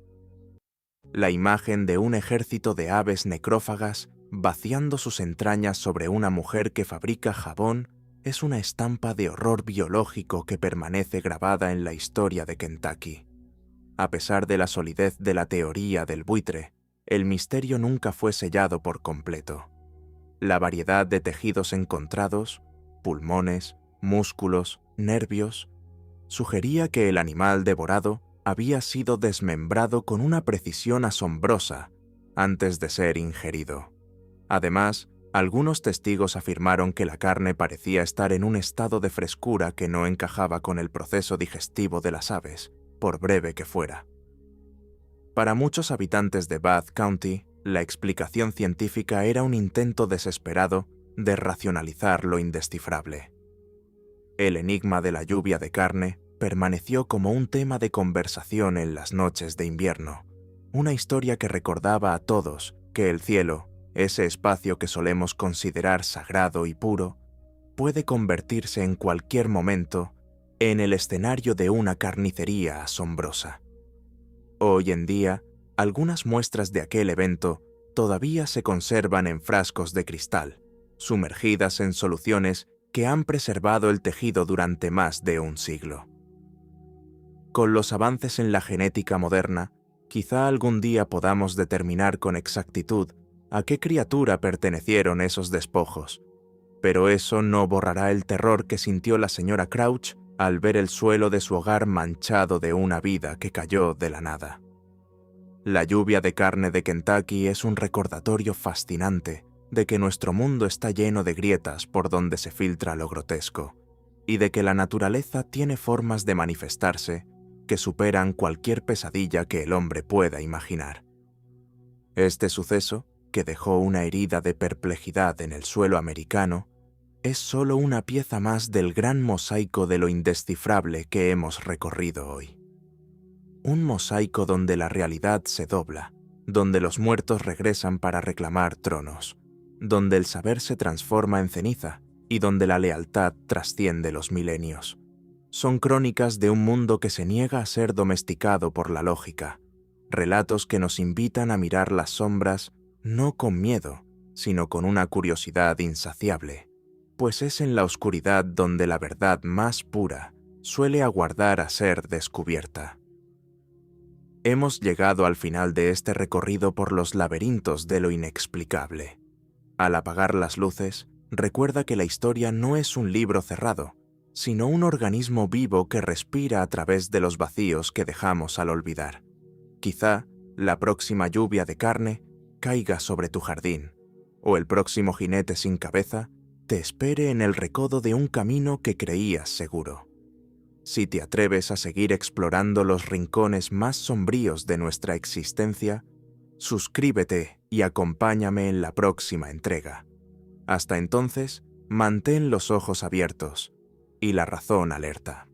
[SPEAKER 1] La imagen de un ejército de aves necrófagas vaciando sus entrañas sobre una mujer que fabrica jabón es una estampa de horror biológico que permanece grabada en la historia de Kentucky. A pesar de la solidez de la teoría del buitre, el misterio nunca fue sellado por completo. La variedad de tejidos encontrados, pulmones, músculos, nervios, sugería que el animal devorado había sido desmembrado con una precisión asombrosa antes de ser ingerido. Además, algunos testigos afirmaron que la carne parecía estar en un estado de frescura que no encajaba con el proceso digestivo de las aves, por breve que fuera. Para muchos habitantes de Bath County, la explicación científica era un intento desesperado de racionalizar lo indescifrable. El enigma de la lluvia de carne permaneció como un tema de conversación en las noches de invierno, una historia que recordaba a todos que el cielo, ese espacio que solemos considerar sagrado y puro, puede convertirse en cualquier momento en el escenario de una carnicería asombrosa. Hoy en día, algunas muestras de aquel evento todavía se conservan en frascos de cristal, sumergidas en soluciones que han preservado el tejido durante más de un siglo. Con los avances en la genética moderna, quizá algún día podamos determinar con exactitud a qué criatura pertenecieron esos despojos, pero eso no borrará el terror que sintió la señora Crouch al ver el suelo de su hogar manchado de una vida que cayó de la nada. La lluvia de carne de Kentucky es un recordatorio fascinante de que nuestro mundo está lleno de grietas por donde se filtra lo grotesco, y de que la naturaleza tiene formas de manifestarse que superan cualquier pesadilla que el hombre pueda imaginar. Este suceso, que dejó una herida de perplejidad en el suelo americano, es solo una pieza más del gran mosaico de lo indescifrable que hemos recorrido hoy. Un mosaico donde la realidad se dobla, donde los muertos regresan para reclamar tronos, donde el saber se transforma en ceniza y donde la lealtad trasciende los milenios. Son crónicas de un mundo que se niega a ser domesticado por la lógica, relatos que nos invitan a mirar las sombras no con miedo, sino con una curiosidad insaciable, pues es en la oscuridad donde la verdad más pura suele aguardar a ser descubierta. Hemos llegado al final de este recorrido por los laberintos de lo inexplicable. Al apagar las luces, recuerda que la historia no es un libro cerrado, sino un organismo vivo que respira a través de los vacíos que dejamos al olvidar. Quizá la próxima lluvia de carne caiga sobre tu jardín, o el próximo jinete sin cabeza te espere en el recodo de un camino que creías seguro. Si te atreves a seguir explorando los rincones más sombríos de nuestra existencia, suscríbete y acompáñame en la próxima entrega. Hasta entonces, mantén los ojos abiertos y la razón alerta.